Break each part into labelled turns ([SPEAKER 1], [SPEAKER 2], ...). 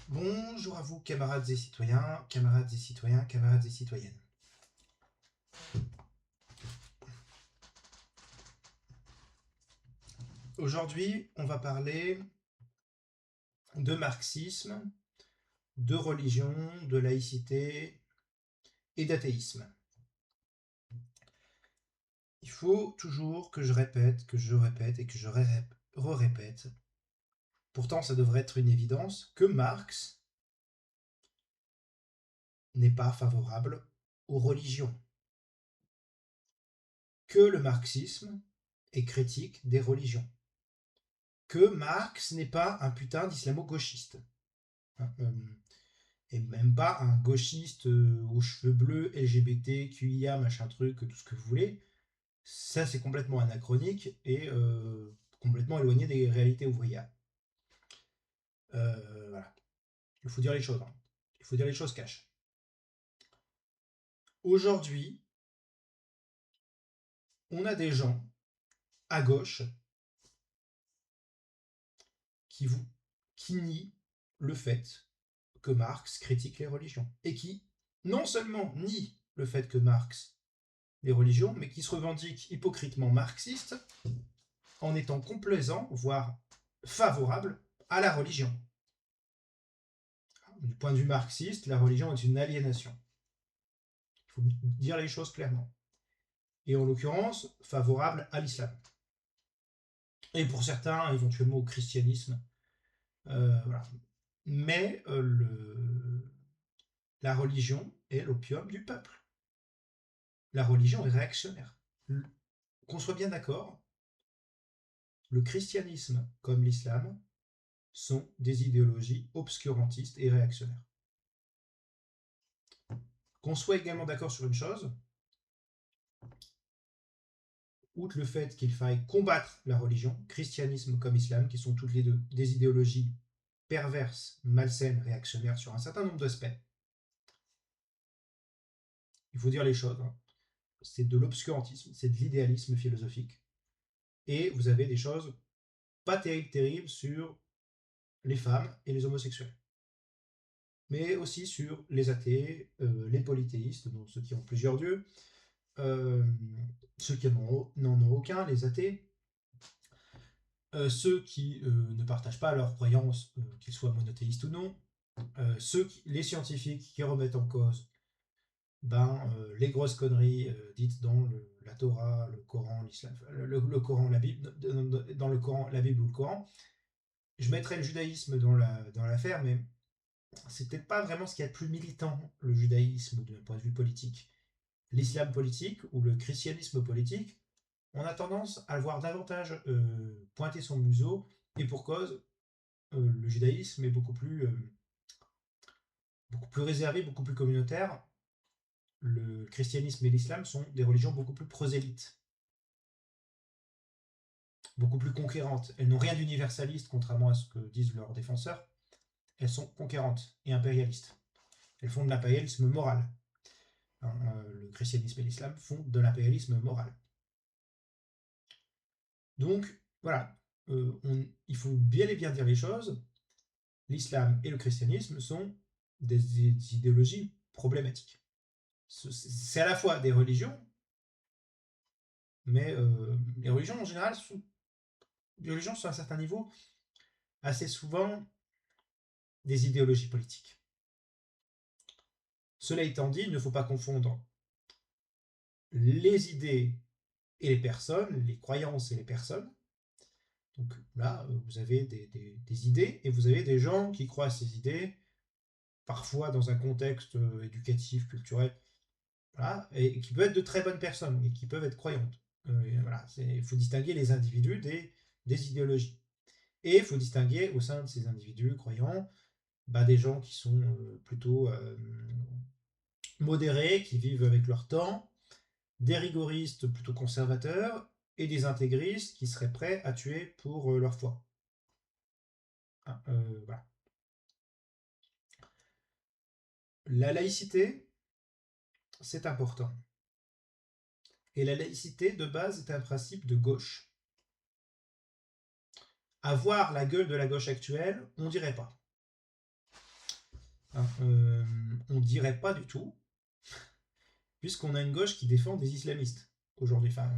[SPEAKER 1] Bonjour à vous, camarades et citoyens, camarades et citoyens, camarades et citoyennes. Aujourd'hui, on va parler de marxisme, de religion, de laïcité et d'athéisme. Il faut toujours que je répète, que je répète et que je re-répète, pourtant ça devrait être une évidence, que Marx n'est pas favorable aux religions, que le marxisme est critique des religions, que Marx n'est pas un putain d'islamo-gauchiste. Et même pas un gauchiste aux cheveux bleus, LGBT, QIA, machin truc, tout ce que vous voulez. Ça, c'est complètement anachronique et complètement éloigné des réalités ouvrières. Voilà. Il faut dire les choses. Hein. Il faut dire les choses cash. Aujourd'hui, on a des gens à gauche qui, qui nient le fait que Marx critique les religions. Et qui, non seulement nient le fait que Marx les religions, mais qui se revendiquent hypocritement marxistes en étant complaisant, voire favorable à la religion. Du point de vue marxiste, la religion est une aliénation. Il faut dire les choses clairement. Et en l'occurrence, favorable à l'islam. Et pour certains, éventuellement au christianisme. Voilà. Mais la religion est l'opium du peuple. La religion est réactionnaire. Qu'on soit bien d'accord, le christianisme comme l'islam sont des idéologies obscurantistes et réactionnaires. Qu'on soit également d'accord sur une chose, outre le fait qu'il faille combattre la religion, christianisme comme islam, qui sont toutes les deux des idéologies perverses, malsaines, réactionnaires sur un certain nombre d'aspects, il faut dire les choses, hein. C'est de l'obscurantisme, c'est de l'idéalisme philosophique. Et vous avez des choses pas terribles sur les femmes et les homosexuels. Mais aussi sur les athées, les polythéistes, donc ceux qui ont plusieurs dieux, ceux qui n'en ont aucun, les athées, ceux qui ne partagent pas leurs croyances, qu'ils soient monothéistes ou non, les scientifiques qui remettent en cause les grosses conneries dites dans la Torah, le Coran, l'islam, le Coran, la Bible, dans le Coran, la Bible ou le Coran. Je mettrais le judaïsme dans l'affaire, mais c'est peut-être pas vraiment ce qu'il y a de plus militant, le judaïsme, d'un point de vue politique. L'islam politique ou le christianisme politique, on a tendance à le voir davantage pointer son museau, et pour cause, le judaïsme est beaucoup plus réservé, beaucoup plus communautaire. Le christianisme et l'islam sont des religions beaucoup plus prosélytes, beaucoup plus conquérantes. Elles n'ont rien d'universaliste, contrairement à ce que disent leurs défenseurs. Elles sont conquérantes et impérialistes. Elles font de l'impérialisme moral. Le christianisme et l'islam font de l'impérialisme moral. Donc, voilà, il faut bien et bien dire les choses. L'islam et le christianisme sont des idéologies problématiques. C'est à la fois des religions, mais les religions en général sont des religions sur un certain niveau, assez souvent des idéologies politiques. Cela étant dit, il ne faut pas confondre les idées et les personnes, les croyances et les personnes. Donc là, vous avez des idées et vous avez des gens qui croient à ces idées, parfois dans un contexte éducatif, culturel, voilà, et qui peuvent être de très bonnes personnes et qui peuvent être croyantes. Voilà, il faut distinguer les individus des idéologies. Et il faut distinguer au sein de ces individus croyants des gens qui sont plutôt modérés, qui vivent avec leur temps, des rigoristes plutôt conservateurs et des intégristes qui seraient prêts à tuer pour leur foi. Voilà. La laïcité, c'est important. Et la laïcité, de base, est un principe de gauche. Avoir la gueule de la gauche actuelle, on dirait pas. hein. On dirait pas du tout, puisqu'on a une gauche qui défend des islamistes aujourd'hui. Enfin,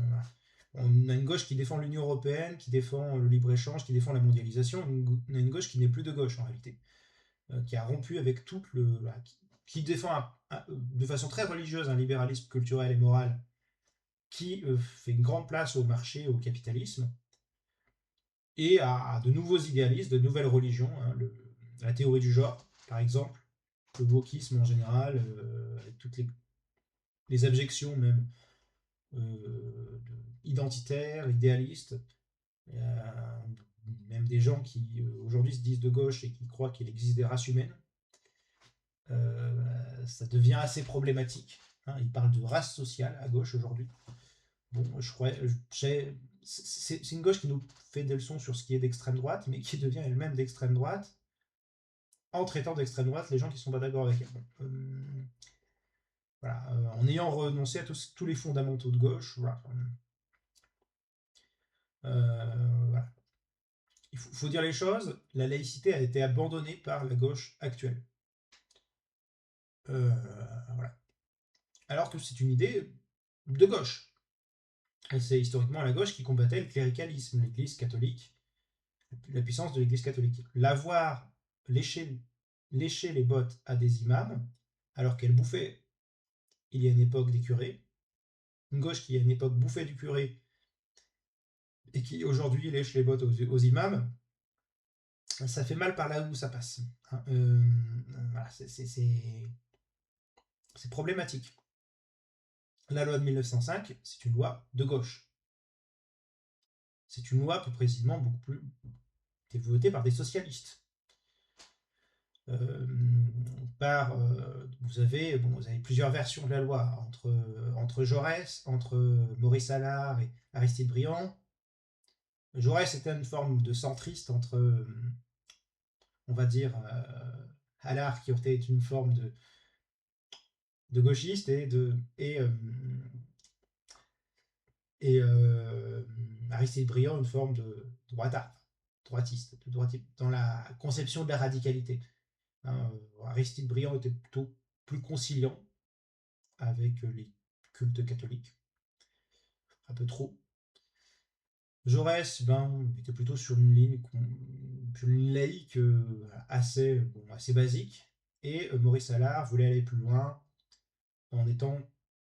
[SPEAKER 1] on a une gauche qui défend l'Union européenne, qui défend le libre-échange, qui défend la mondialisation. On a une gauche qui n'est plus de gauche en réalité, qui a rompu avec tout qui défend de façon très religieuse un libéralisme culturel et moral qui fait une grande place au marché, au capitalisme, et à de nouveaux idéalistes, de nouvelles religions, hein, la théorie du genre, par exemple, le wokisme en général, avec toutes les abjections même identitaires, idéalistes. Même des gens qui aujourd'hui se disent de gauche et qui croient qu'il existe des races humaines. Ça devient assez problématique, hein. Ils parlent de race sociale à gauche aujourd'hui. Bon, c'est une gauche qui nous fait des leçons sur ce qui est d'extrême droite, mais qui devient elle-même d'extrême droite en traitant d'extrême droite les gens qui ne sont pas d'accord avec elle. Bon, voilà, en ayant renoncé à tous les fondamentaux de gauche. Voilà. Voilà. Il faut dire les choses, la laïcité a été abandonnée par la gauche actuelle. Voilà. Alors que c'est une idée de gauche. Et c'est historiquement la gauche qui combattait le cléricalisme, l'Église catholique, la puissance de l'Église catholique. L'avoir léché les bottes à des imams, alors qu'elle bouffait, il y a une époque, des curés, une gauche qui à une époque bouffait du curé et qui aujourd'hui lèche les bottes aux imams, ça fait mal par là où ça passe. Hein. Voilà, c'est problématique. La loi de 1905, c'est une loi de gauche. C'est une loi plus précisément beaucoup plus votée par des socialistes. Vous avez plusieurs versions de la loi entre Jaurès, entre Maurice Allard et Aristide Briand. Jaurès était une forme de centriste entre, on va dire, Allard qui était une forme de gauchiste et Aristide Briand une forme de droitiste, dans la conception de la radicalité. Hein, Aristide Briand était plutôt plus conciliant avec les cultes catholiques, un peu trop. Jaurès était plutôt sur une ligne laïque assez basique, et Maurice Allard voulait aller plus loin en étant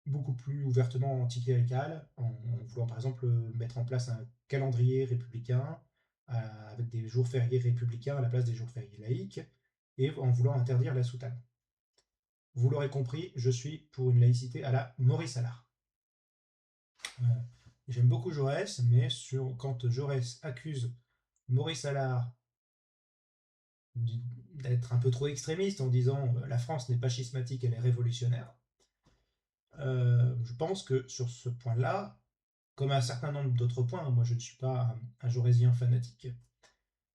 [SPEAKER 1] beaucoup plus ouvertement anticlérical, en voulant par exemple mettre en place un calendrier républicain avec des jours fériés républicains à la place des jours fériés laïques, et en voulant interdire la soutane. Vous l'aurez compris, je suis pour une laïcité à la Maurice Allard. J'aime beaucoup Jaurès, mais quand Jaurès accuse Maurice Allard d'être un peu trop extrémiste en disant la France n'est pas schismatique, elle est révolutionnaire, je pense que sur ce point-là, comme à un certain nombre d'autres points, moi je ne suis pas un jaurésien fanatique.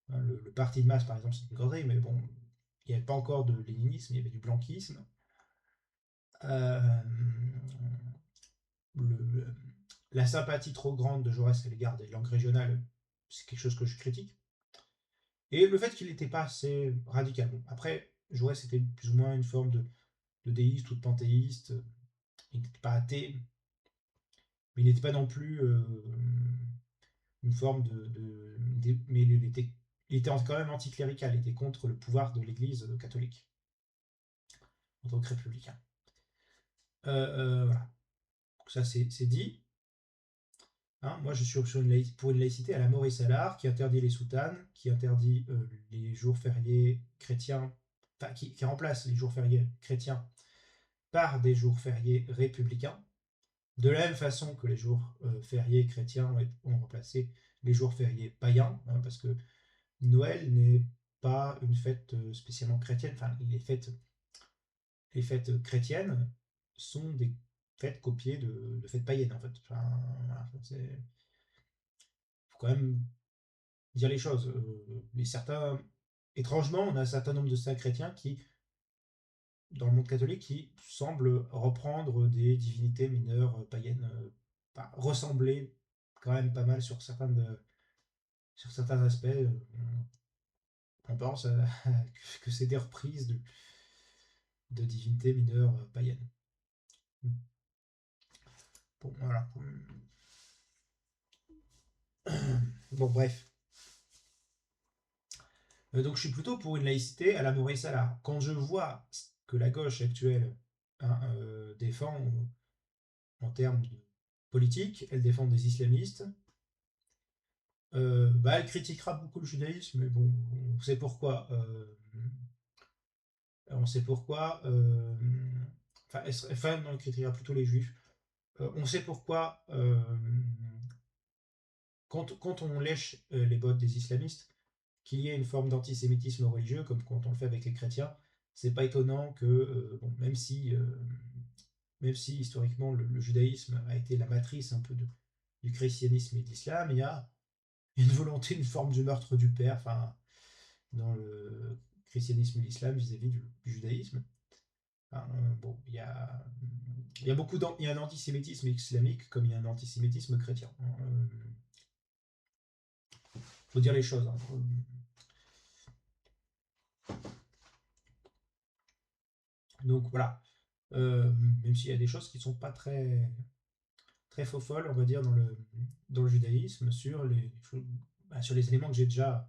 [SPEAKER 1] Le parti de masse, par exemple, c'est une connerie, mais bon, il n'y avait pas encore de léninisme, il y avait du blanquisme. Euh, le, la sympathie trop grande de Jaurès à l'égard des langues régionales, c'est quelque chose que je critique. Et le fait qu'il n'était pas assez radical. Bon, après, Jaurès était plus ou moins une forme de déiste ou de panthéiste. Il n'était pas athée, mais il n'était pas non plus une forme mais il était quand même anticlérical, il était contre le pouvoir de l'Église catholique en tant que républicain. Voilà. Donc ça c'est dit. Hein, moi je suis pour une laïcité à la Maurice Allard qui interdit les soutanes, qui interdit les jours fériés chrétiens, enfin qui remplace les jours fériés chrétiens par des jours fériés républicains, de la même façon que les jours fériés chrétiens ont remplacé les jours fériés païens, hein, parce que Noël n'est pas une fête spécialement chrétienne. Enfin, les fêtes chrétiennes sont des fêtes copiées de fêtes païennes, en fait. Enfin, voilà, faut quand même dire les choses. Étrangement, on a un certain nombre de saints chrétiens qui, dans le monde catholique, qui semblent reprendre des divinités mineures païennes, ressembler quand même pas mal sur certains aspects. On pense que c'est des reprises de divinités mineures païennes. Bon, voilà. Bon, bref. Donc je suis plutôt pour une laïcité à la Maurice Allard. Quand je vois que la gauche actuelle hein, défend en termes de politique, elle défend des islamistes, bah, elle critiquera beaucoup le judaïsme, mais bon, on sait pourquoi. On sait pourquoi. Enfin, non, elle critiquera plutôt les juifs. On sait pourquoi. Quand on lèche les bottes des islamistes, qu'il y ait une forme d'antisémitisme religieux, comme quand on le fait avec les chrétiens, c'est pas étonnant que, bon, même si historiquement le judaïsme a été la matrice un peu du christianisme et de l'islam, il y a une volonté, une forme du meurtre du père, enfin, dans le christianisme et l'islam vis-à-vis du judaïsme. Enfin, bon, il y a il y a un antisémitisme islamique comme il y a un antisémitisme chrétien. Faut dire les choses. Hein. Donc voilà. Même s'il y a des choses qui ne sont pas très faux folles, on va dire, dans le judaïsme, sur les éléments que j'ai déjà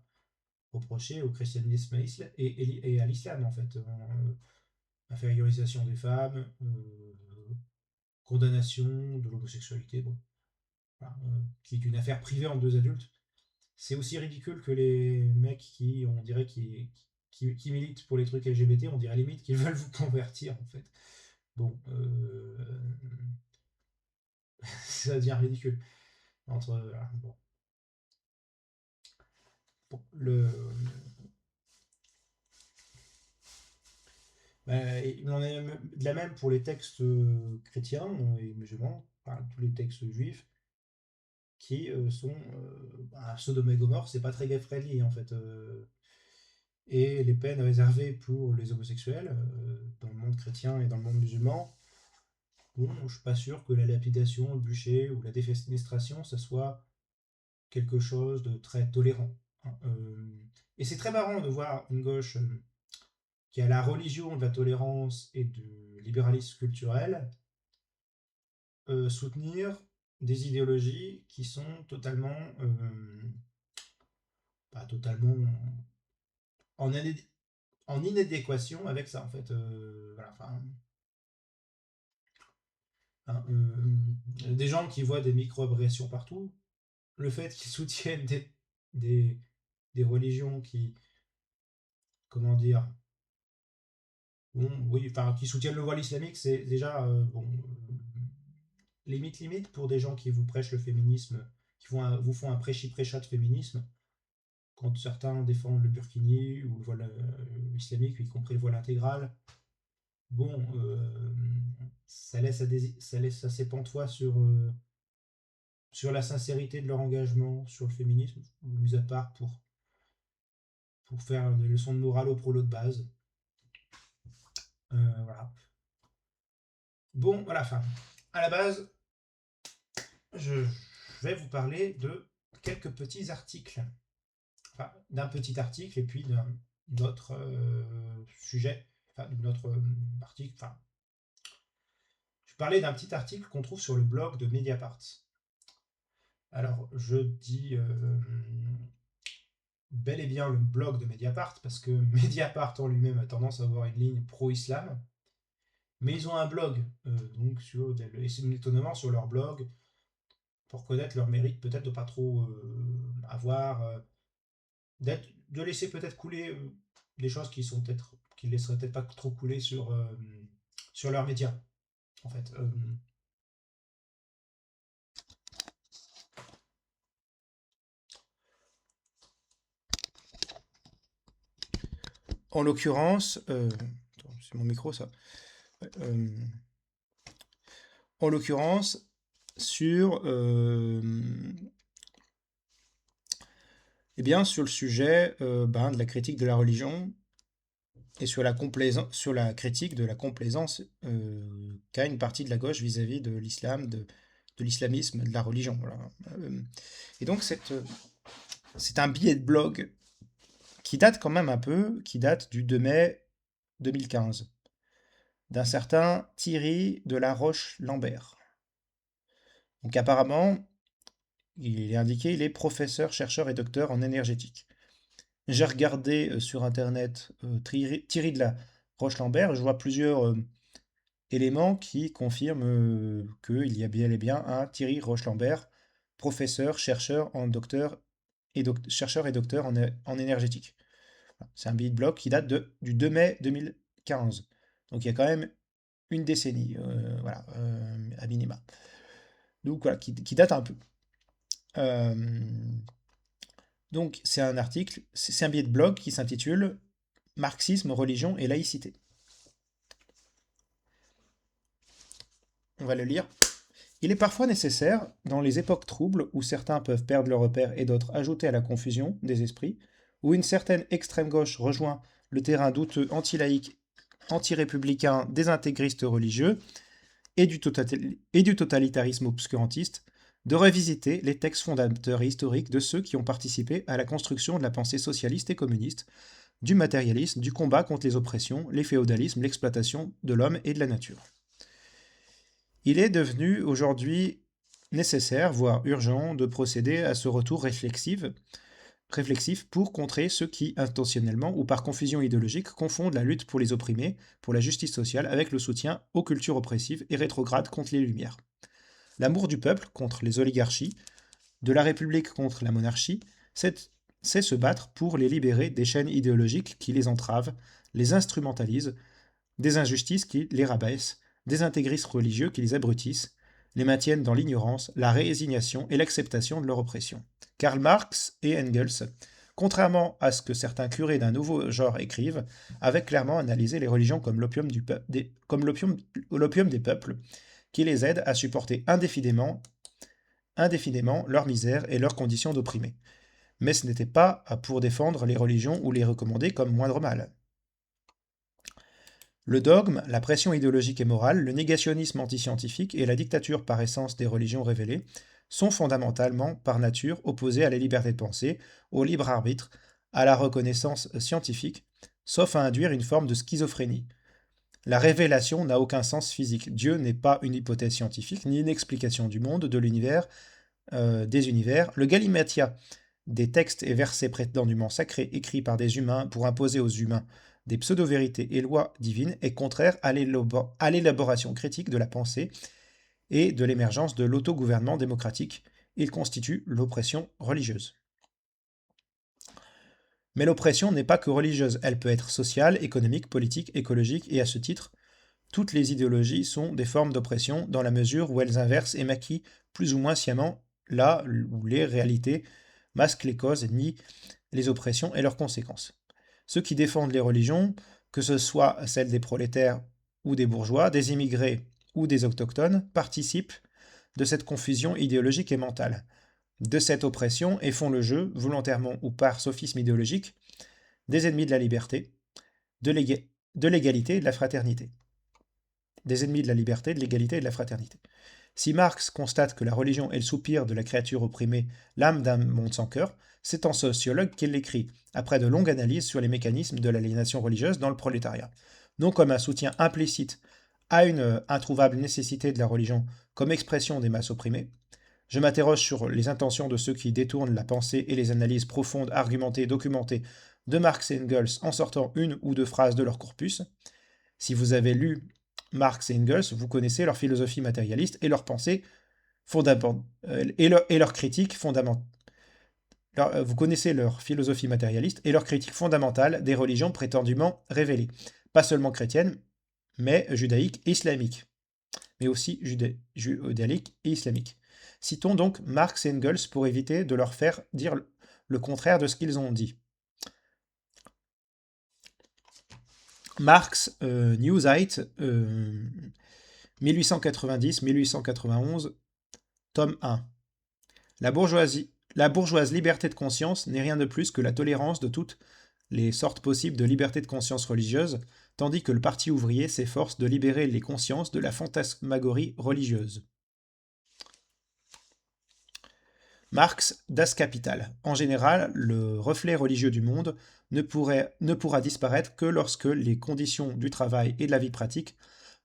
[SPEAKER 1] reprochés au christianisme et à l'islam, en fait. Infériorisation des femmes, condamnation de l'homosexualité, bon, voilà, qui est une affaire privée entre deux adultes. C'est aussi ridicule que les mecs on dirait, qui militent pour les trucs LGBT, on dirait limite qu'ils veulent vous convertir, en fait. Bon, ça devient ridicule. Bon. Bon, il en est de la même pour les textes chrétiens et musulmans, enfin, tous les textes juifs, qui sont Sodome et Gomorre, c'est pas très gay friendly en fait. Et les peines réservées pour les homosexuels dans le monde chrétien et dans le monde musulman, bon, je suis pas sûr que la lapidation, le bûcher ou la défenestration, ça soit quelque chose de très tolérant. Hein. Et c'est très marrant de voir une gauche qui a la religion de la tolérance et du libéralisme culturel soutenir des idéologies qui sont totalement en, en inadéquation avec ça en fait. Voilà, enfin, hein, des gens qui voient des micro-agressions partout, le fait qu'ils soutiennent des, des religions qui, comment dire, bon, oui, enfin, qui soutiennent le voile islamique, c'est déjà bon, limite pour des gens qui vous prêchent le féminisme, vous font un prêchi-prêcha de féminisme. Quand certains défendent le burkini ou le voile islamique, y compris le voile intégral, bon, ça laisse assez pantois sur la sincérité de leur engagement sur le féminisme, mis à part pour faire des leçons de morale aux prolos de base. Voilà. Bon, voilà, enfin, à la base, je vais vous parler de quelques petits articles. Enfin, d'un petit article et puis d'un autre sujet, enfin, d'un autre article. Enfin, je parlais d'un petit article qu'on trouve sur le blog de Mediapart. Alors, je dis bel et bien le blog de Mediapart, parce que Mediapart en lui-même a tendance à avoir une ligne pro-islam, mais ils ont un blog, donc et c'est étonnamment sur leur blog, pour connaître leur mérite, peut-être de pas trop avoir, de laisser peut-être couler des choses qui ne laisseraient peut-être pas trop couler sur leurs médias, en fait. En l'occurrence, c'est mon micro ça. Euh, En l'occurrence, sur, eh bien, sur le sujet de la critique de la religion et sur la critique de la complaisance qu'a une partie de la gauche vis-à-vis de l'islam, de l'islamisme, de la religion. Voilà. Et donc, c'est un billet de blog qui date quand même un peu, qui date du 2 mai 2015.
[SPEAKER 2] d'un certain Thierry de la Roche-Lambert. Donc apparemment, il est indiqué, il est professeur, chercheur et docteur en énergétique. J'ai regardé sur internet Thierry de la Roche-Lambert, je vois plusieurs éléments qui confirment qu'il y a bien et bien un Thierry Roche-Lambert, professeur, chercheur en docteur et chercheur et docteur en énergétique. Voilà. C'est un billet de blog qui date du 2 mai 2015. Donc il y a quand même une décennie, voilà, à minima. Donc voilà, qui date un peu. Euh, donc c'est un article, c'est un billet de blog qui s'intitule Marxisme, religion et laïcité. On va le lire. Il est parfois nécessaire, dans les époques troubles où certains peuvent perdre leur repère et d'autres ajouter à la confusion des esprits, où une certaine extrême gauche rejoint le terrain douteux anti-laïque, anti-républicain, désintégristes religieux et du totalitarisme obscurantiste, de revisiter les textes fondateurs et historiques de ceux qui ont participé à la construction de la pensée socialiste et communiste, du matérialisme, du combat contre les oppressions, les féodalismes, l'exploitation de l'homme et de la nature. Il est devenu aujourd'hui nécessaire, voire urgent, de procéder à ce retour réflexif pour contrer ceux qui, intentionnellement ou par confusion idéologique, confondent la lutte pour les opprimés, pour la justice sociale, avec le soutien aux cultures oppressives et rétrogrades contre les Lumières. L'amour du peuple contre les oligarchies, de la République contre la monarchie, c'est se battre pour les libérer des chaînes idéologiques qui les entravent, les instrumentalisent, des injustices qui les rabaissent, des intégristes religieux qui les abrutissent, les maintiennent dans l'ignorance, la résignation et l'acceptation de leur oppression. Karl Marx et Engels, contrairement à ce que certains curés d'un nouveau genre écrivent, avaient clairement analysé les religions comme l'opium des peuples, qui les aide à supporter indéfiniment leur misère et leurs conditions d'opprimés. Mais ce n'était pas pour défendre les religions ou les recommander comme moindre mal. Le dogme, la pression idéologique et morale, le négationnisme antiscientifique et la dictature par essence des religions révélées sont fondamentalement, par nature, opposés à la liberté de pensée, au libre arbitre, à la reconnaissance scientifique, sauf à induire une forme de schizophrénie. La révélation n'a aucun sens physique. Dieu n'est pas une hypothèse scientifique, ni une explication du monde, de l'univers, des univers. Le galimatia des textes et versets prétendument sacrés écrits par des humains pour imposer aux humains des pseudo-vérités et lois divines est contraire à l'élaboration critique de la pensée et de l'émergence de l'autogouvernement démocratique. Il constitue l'oppression religieuse. Mais l'oppression n'est pas que religieuse, elle peut être sociale, économique, politique, écologique, et à ce titre, toutes les idéologies sont des formes d'oppression dans la mesure où elles inversent et maquillent plus ou moins sciemment là où les réalités masquent les causes et nient les oppressions et leurs conséquences. Ceux qui défendent les religions, que ce soit celles des prolétaires ou des bourgeois, des immigrés ou des autochtones, participent de cette confusion idéologique et mentale, de cette oppression et font le jeu, volontairement ou par sophisme idéologique, des ennemis de la liberté, de l'égalité et de la fraternité. Des ennemis de la liberté, de l'égalité et de la fraternité. Si Marx constate que la religion est le soupir de la créature opprimée, l'âme d'un monde sans cœur, c'est en sociologue qu'il l'écrit, après de longues analyses sur les mécanismes de l'aliénation religieuse dans le prolétariat. Non comme un soutien implicite à une introuvable nécessité de la religion comme expression des masses opprimées, je m'interroge sur les intentions de ceux qui détournent la pensée et les analyses profondes, argumentées, documentées de Marx et Engels en sortant une ou deux phrases de leur corpus. Si vous avez lu Marx et Engels, vous connaissez leur philosophie matérialiste et leur pensée et leur critique fondamentale. Vous connaissez leur philosophie matérialiste et leur critique fondamentale des religions prétendument révélées, pas seulement chrétiennes, mais judaïques et islamiques, mais aussi judaïques et islamiques. Citons donc Marx et Engels pour éviter de leur faire dire le contraire de ce qu'ils ont dit. Marx, Newsite, 1890-1891, tome 1. La bourgeoise liberté de conscience n'est rien de plus que la tolérance de toutes les sortes possibles de liberté de conscience religieuse, tandis que le Parti ouvrier s'efforce de libérer les consciences de la fantasmagorie religieuse. Marx, Das Kapital. En général, le reflet religieux du monde ne pourra disparaître que lorsque les conditions du travail et de la vie pratique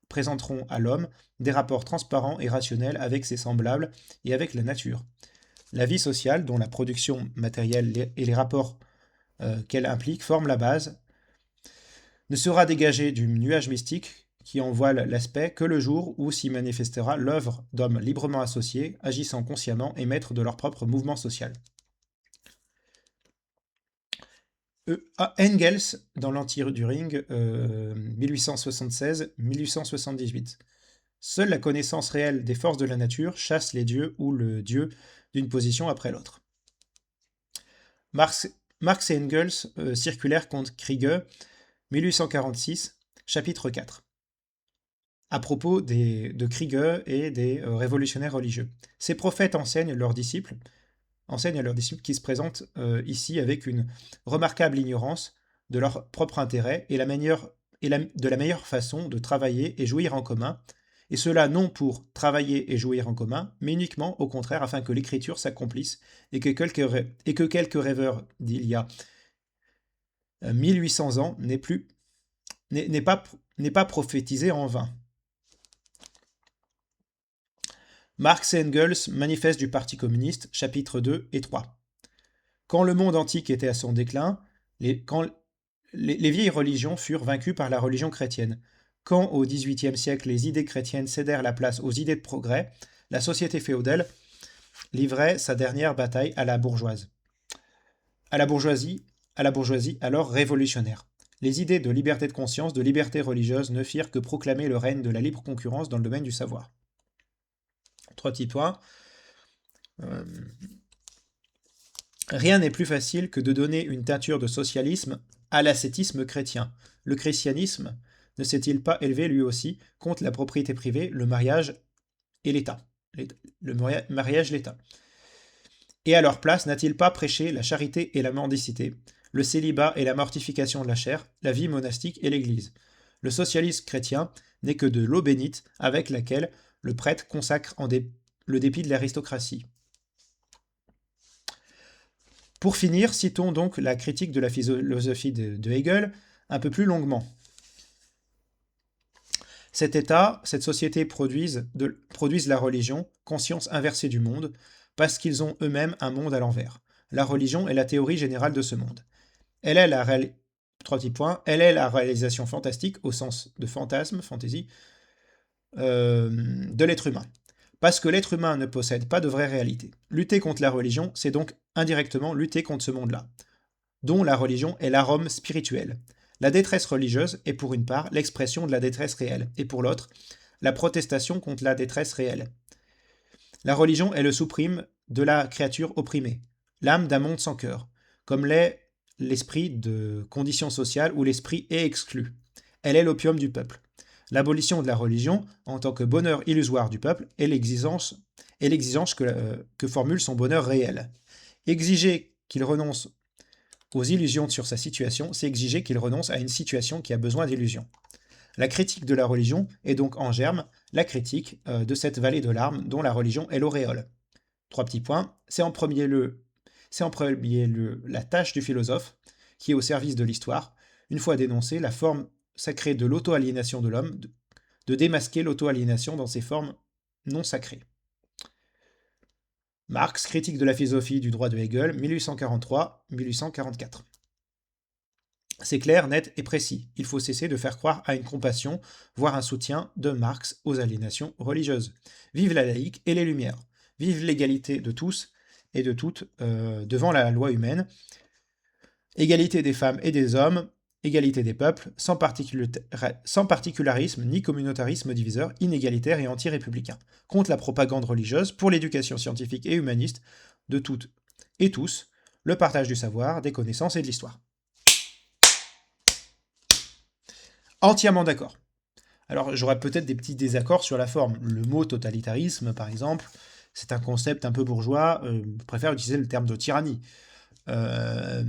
[SPEAKER 2] présenteront à l'homme des rapports transparents et rationnels avec ses semblables et avec la nature. La vie sociale, dont la production matérielle et les rapports qu'elle implique forment la base, ne sera dégagée du nuage mystique qui en voile l'aspect que le jour où s'y manifestera l'œuvre d'hommes librement associés, agissant consciemment et maîtres de leur propre mouvement social. Engels, dans l'Anti-Düring, 1876-1878. Seule la connaissance réelle des forces de la nature chasse les dieux ou le dieu d'une position après l'autre. Marx et Engels circulèrent contre Kriege, 1846, chapitre 4. À propos de Kriege et des révolutionnaires religieux. Ces prophètes enseignent à leurs disciples qui se présentent ici avec une remarquable ignorance de leur propre intérêt et de la meilleure façon de travailler et jouir en commun, et cela non pour travailler et jouir en commun, mais uniquement au contraire afin que l'écriture s'accomplisse et que quelques rêveurs d'il y a 1800 ans n'aient pas prophétisé en vain. Marx et Engels, Manifeste du Parti communiste, chapitres 2 et 3. Quand le monde antique était à son déclin, quand les vieilles religions furent vaincues par la religion chrétienne. Quand au XVIIIe siècle les idées chrétiennes cédèrent la place aux idées de progrès, la société féodale livrait sa dernière bataille à la bourgeoisie alors révolutionnaire. Les idées de liberté de conscience, de liberté religieuse ne firent que proclamer le règne de la libre concurrence dans le domaine du savoir. 3 petits points. Rien n'est plus facile que de donner une teinture de socialisme à l'ascétisme chrétien. Le christianisme ne s'est-il pas élevé lui aussi contre la propriété privée, le mariage et l'État l'État. Et à leur place, n'a-t-il pas prêché la charité et la mendicité, le célibat et la mortification de la chair, la vie monastique et l'Église? Le socialisme chrétien n'est que de l'eau bénite avec laquelle le prêtre consacre le dépit de l'aristocratie. Pour finir, citons donc la critique de la philosophie de Hegel un peu plus longuement. Cet État, cette société produisent la religion, conscience inversée du monde, parce qu'ils ont eux-mêmes un monde à l'envers. La religion est la théorie générale de ce monde. Elle est la réalisation fantastique, au sens de fantasme, fantaisie, de l'être humain. Parce que l'être humain ne possède pas de vraie réalité. Lutter contre la religion, c'est donc indirectement lutter contre ce monde-là, dont la religion est l'arôme spirituel. La détresse religieuse est pour une part l'expression de la détresse réelle, et pour l'autre, la protestation contre la détresse réelle. La religion est le supprime de la créature opprimée, l'âme d'un monde sans cœur, comme l'est l'esprit de conditions sociales où l'esprit est exclu. Elle est l'opium du peuple. L'abolition de la religion, en tant que bonheur illusoire du peuple, est l'exigence que formule son bonheur réel. Exiger qu'il renonce aux illusions sur sa situation, c'est exiger qu'il renonce à une situation qui a besoin d'illusions. La critique de la religion est donc en germe la critique de cette vallée de larmes dont la religion est l'auréole. 3 petits points. C'est en premier lieu la tâche du philosophe, qui est au service de l'histoire, une fois dénoncée la forme sacrée de l'auto-aliénation de l'homme, de démasquer l'auto-aliénation dans ses formes non sacrées. Marx, critique de la philosophie du droit de Hegel, 1843-1844. C'est clair, net et précis. Il faut cesser de faire croire à une compassion, voire un soutien de Marx aux aliénations religieuses. Vive la laïque et les Lumières. Vive l'égalité de tous et de toutes devant la loi humaine. Égalité des femmes et des hommes, égalité des peuples, sans particularisme ni communautarisme diviseur, inégalitaire et anti-républicain. Contre la propagande religieuse, pour l'éducation scientifique et humaniste de toutes et tous, le partage du savoir, des connaissances et de l'histoire. Entièrement d'accord. Alors j'aurais peut-être des petits désaccords sur la forme. Le mot totalitarisme, par exemple, c'est un concept un peu bourgeois. Je préfère utiliser le terme de tyrannie. Parce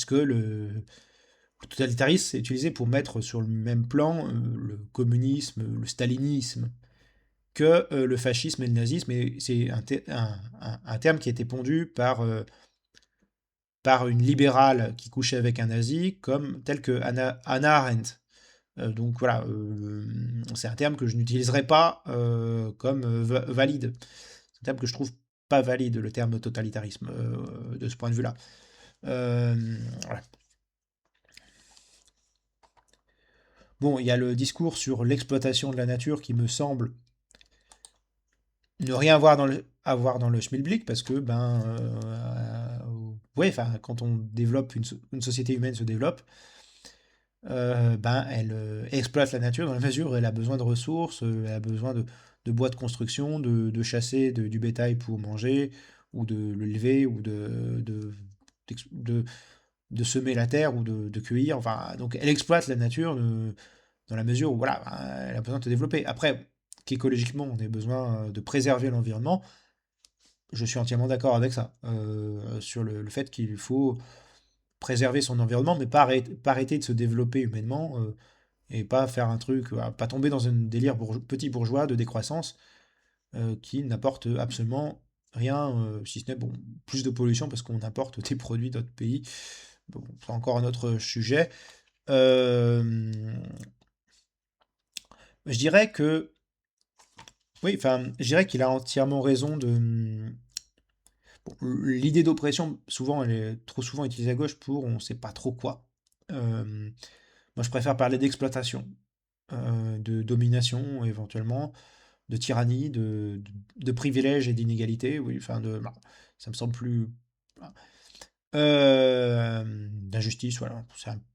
[SPEAKER 2] que le totalitarisme est utilisé pour mettre sur le même plan le communisme, le stalinisme, que le fascisme et le nazisme, et c'est un terme qui a été pondu par une libérale qui couchait avec un nazi, comme tel que Hannah Arendt. Donc voilà, c'est un terme que je n'utiliserai pas comme valide. C'est un terme que je trouve pas valide, le terme totalitarisme, de ce point de vue-là. Voilà. Bon, il y a le discours sur l'exploitation de la nature qui me semble ne rien avoir dans le schmilblick, parce que ouais, enfin, quand on développe une société humaine se développe, elle exploite la nature dans la mesure où elle a besoin de ressources, elle a besoin de bois de construction, de chasser du bétail pour manger, ou de le lever, ou de, de semer la terre, ou de cueillir. Enfin, donc elle exploite la nature dans la mesure où voilà, elle a besoin de se développer. Après, qu'écologiquement, on ait besoin de préserver l'environnement, je suis entièrement d'accord avec ça, sur le fait qu'il faut préserver son environnement, mais pas arrêter de se développer humainement, et pas faire un truc, pas tomber dans un délire petit bourgeois de décroissance qui n'apporte absolument rien, si ce n'est bon, plus de pollution parce qu'on importe des produits d'autres pays. Bon, c'est encore un autre sujet. Euh, je dirais que, oui, enfin, je dirais qu'il a entièrement raison de. Bon, l'idée d'oppression, souvent, elle est trop souvent utilisée à gauche pour on sait pas trop quoi. Moi, je préfère parler d'exploitation, de domination éventuellement, de tyrannie, de privilèges et d'inégalités. Oui, enfin, bah, ça me semble plus. Voilà. D'injustice, voilà.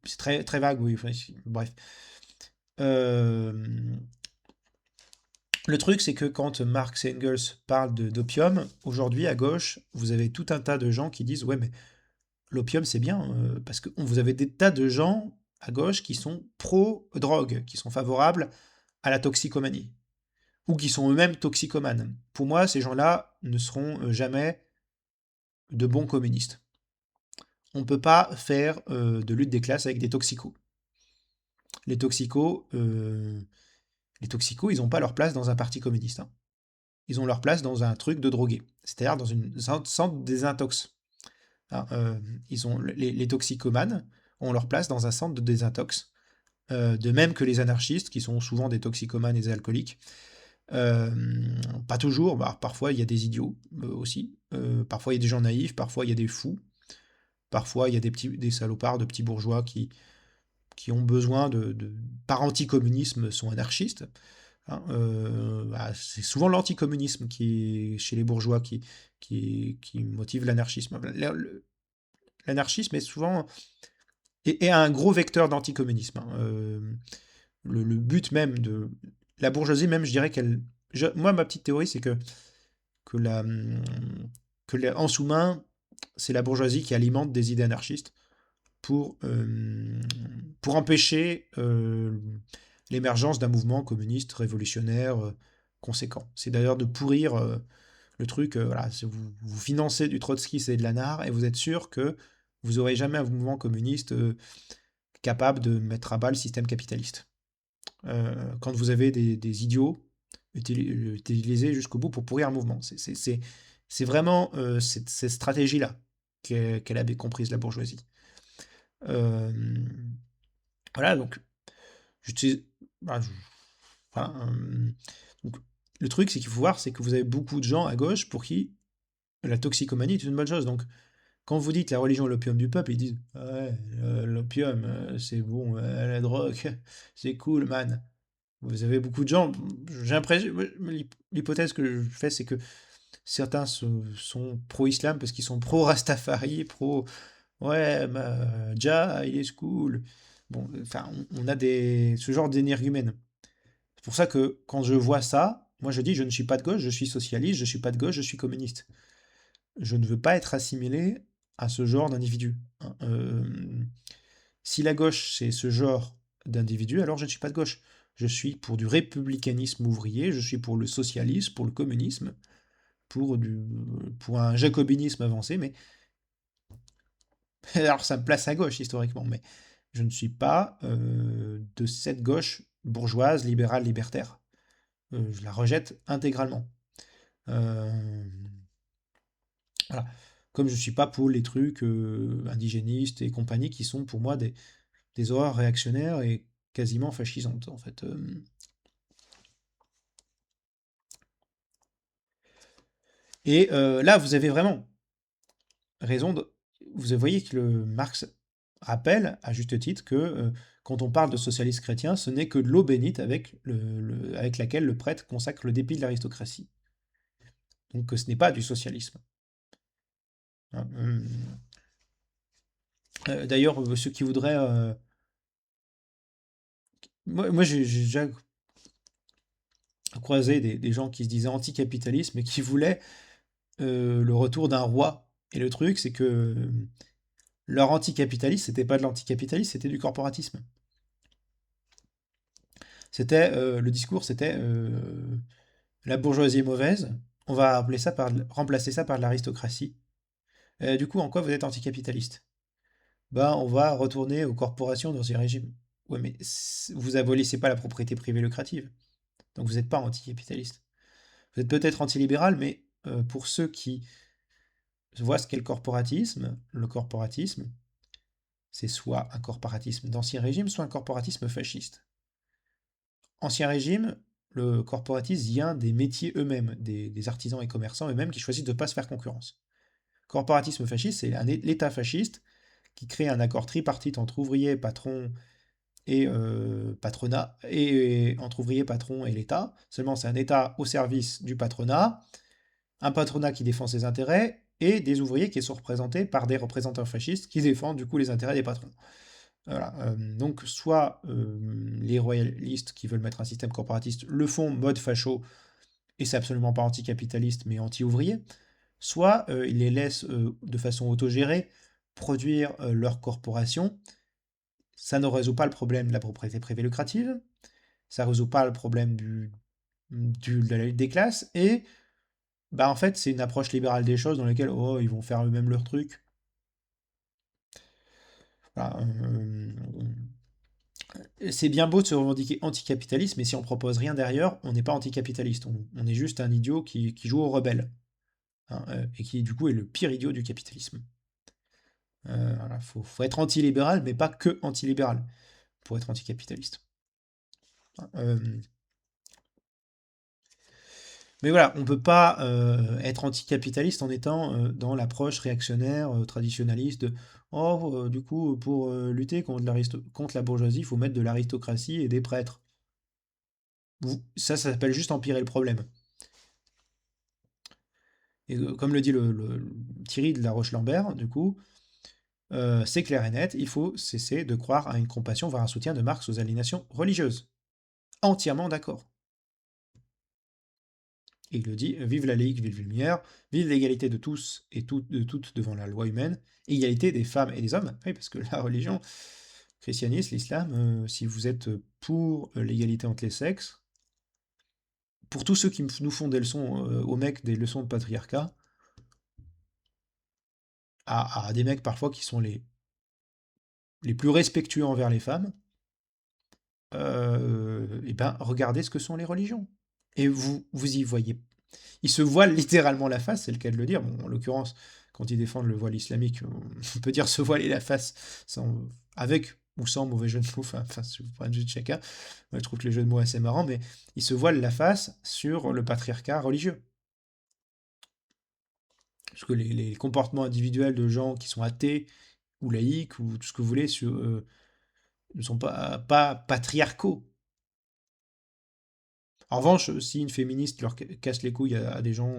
[SPEAKER 2] C'est très, très vague, oui. Enfin, bref. Euh, le truc, c'est que quand Marx et Engels parlent d'opium, aujourd'hui, à gauche, vous avez tout un tas de gens qui disent ouais, mais l'opium, c'est bien, parce que vous avez des tas de gens à gauche qui sont pro-drogue, qui sont favorables à la toxicomanie, ou qui sont eux-mêmes toxicomanes. Pour moi, ces gens-là ne seront jamais de bons communistes. On ne peut pas faire de lutte des classes avec des toxicos. Les toxicos, euh, les toxicos, ils n'ont pas leur place dans un parti communiste, hein. Ils ont leur place dans un truc de drogué, c'est-à-dire dans une centre de désintox. Hein, les toxicomanes ont leur place dans un centre de désintox, de même que les anarchistes, qui sont souvent des toxicomanes et des alcooliques. Euh, Pas toujours, bah, parfois il y a des idiots aussi, parfois il y a des gens naïfs, parfois il y a des fous, parfois il y a des salopards de petits bourgeois qui ont besoin par anticommunisme, sont anarchistes. Hein, bah, c'est souvent l'anticommunisme chez les bourgeois qui motive l'anarchisme. L'anarchisme est souvent est un gros vecteur d'anticommunisme, hein. Le but même de la bourgeoisie, même, je dirais moi, ma petite théorie, c'est que, la, en sous-main, c'est la bourgeoisie qui alimente des idées anarchistes pour, euh, pour empêcher l'émergence d'un mouvement communiste révolutionnaire conséquent. C'est d'ailleurs de pourrir le truc, voilà, vous financez du trotskisme et de l'ANAR et vous êtes sûr que vous n'aurez jamais un mouvement communiste capable de mettre à bas le système capitaliste. Quand vous avez des idiots utilisés jusqu'au bout pour pourrir un mouvement. C'est vraiment cette stratégie-là qu'elle avait comprise, la bourgeoisie. Euh, voilà, donc, j'utilise. Bah, enfin, donc, le truc, c'est qu'il faut voir, c'est que vous avez beaucoup de gens à gauche pour qui la toxicomanie est une bonne chose. Donc, quand vous dites la religion est l'opium du peuple, ils disent ouais, l'opium, c'est bon, la drogue, c'est cool, man. Vous avez beaucoup de gens. J'ai l'impression, l'hypothèse que je fais, c'est que certains sont pro-islam parce qu'ils sont pro-Rastafari, pro. Ouais, bah, Jah, il est cool. Bon, enfin, on a ce genre d'énergumène. C'est pour ça que quand je vois ça, moi je dis je ne suis pas de gauche, je suis socialiste, je suis pas de gauche, je suis communiste. Je ne veux pas être assimilé à ce genre d'individu, hein. Si la gauche c'est ce genre d'individu, alors je ne suis pas de gauche. Je suis pour du républicanisme ouvrier, je suis pour le socialisme, pour le communisme, pour un jacobinisme avancé, mais alors ça me place à gauche historiquement, mais je ne suis pas de cette gauche bourgeoise, libérale, libertaire. je la rejette intégralement. Euh, voilà. Comme je suis pas pour les trucs indigénistes et compagnie qui sont pour moi des horreurs réactionnaires et quasiment fascisantes en fait. Et là, vous avez vraiment raison. Vous voyez que Marx rappelle, à juste titre, que quand on parle de socialisme chrétien, ce n'est que de l'eau bénite avec laquelle le prêtre consacre le dépit de l'aristocratie. Donc ce n'est pas du socialisme. Hein, d'ailleurs, ceux qui voudraient... moi j'ai déjà croisé des gens qui se disaient anticapitalisme et qui voulaient le retour d'un roi. Et le truc, c'est que leur anticapitalisme, c'était pas de l'anticapitalisme, c'était du corporatisme. Le discours, c'était la bourgeoisie est mauvaise, on va remplacer ça par de l'aristocratie. Du coup, en quoi vous êtes anticapitaliste? Bah, on va retourner aux corporations dans ces régimes. Ouais, mais vous abolissez pas la propriété privée lucrative, donc vous n'êtes pas anticapitaliste. Vous êtes peut-être antilibéral, mais pour ceux qui voient ce qu'est le corporatisme, c'est soit un corporatisme d'ancien régime, soit un corporatisme fasciste. Ancien régime, le corporatisme vient des métiers eux-mêmes, des artisans et commerçants eux-mêmes qui choisissent de ne pas se faire concurrence. Corporatisme fasciste, c'est l'État fasciste qui crée un accord tripartite entre ouvriers, patrons et patronat, et entre ouvriers, patrons et l'État. Seulement, c'est un État au service du patronat, un patronat qui défend ses intérêts, et des ouvriers qui sont représentés par des représentants fascistes qui défendent du coup les intérêts des patrons. Voilà, donc soit les royalistes qui veulent mettre un système corporatiste le font mode facho, et c'est absolument pas anticapitaliste mais anti-ouvrier, soit ils les laissent de façon autogérée produire leur corporation. Ça ne résout pas le problème de la propriété privée lucrative, ça ne résout pas le problème de la lutte des classes, et bah en fait c'est une approche libérale des choses dans laquelle oh, ils vont faire eux-mêmes leur truc. Voilà, c'est bien beau de se revendiquer anticapitaliste, mais si on propose rien derrière, on n'est pas anticapitaliste. On est juste un idiot qui joue au rebelle. Hein, et qui, du coup, est le pire idiot du capitalisme. Voilà, faut être antilibéral, mais pas que antilibéral pour être anticapitaliste. Hein, mais voilà, on ne peut pas être anticapitaliste en étant dans l'approche réactionnaire, traditionnaliste de oh, du coup, pour lutter contre la bourgeoisie, il faut mettre de l'aristocratie et des prêtres. Ça s'appelle juste empirer le problème. Et comme le dit Thierry de la Roche-Lambert, du coup, c'est clair et net, il faut cesser de croire à une compassion, voire un soutien de Marx aux aliénations religieuses. Entièrement d'accord. Et il le dit, vive la laïque, vive Lumière, vive l'égalité de tous et de toutes devant la loi humaine, égalité des femmes et des hommes, oui, parce que la religion, le christianisme, l'islam, si vous êtes pour l'égalité entre les sexes, pour tous ceux qui nous font des leçons aux mecs, des leçons de patriarcat, à des mecs parfois qui sont les plus respectueux envers les femmes, et ben regardez ce que sont les religions. Et vous y voyez. Ils se voilent littéralement la face, c'est le cas de le dire. Bon, en l'occurrence, quand ils défendent le voile islamique, on peut dire se voiler la face avec ou sans mauvais jeu de mots, enfin c'est le point de vue de chacun. Moi, je trouve que le jeu de mots est assez marrant, mais ils se voilent la face sur le patriarcat religieux. Parce que les comportements individuels de gens qui sont athées ou laïcs ou tout ce que vous voulez ne sont pas patriarcaux. En revanche, si une féministe leur casse les couilles à des gens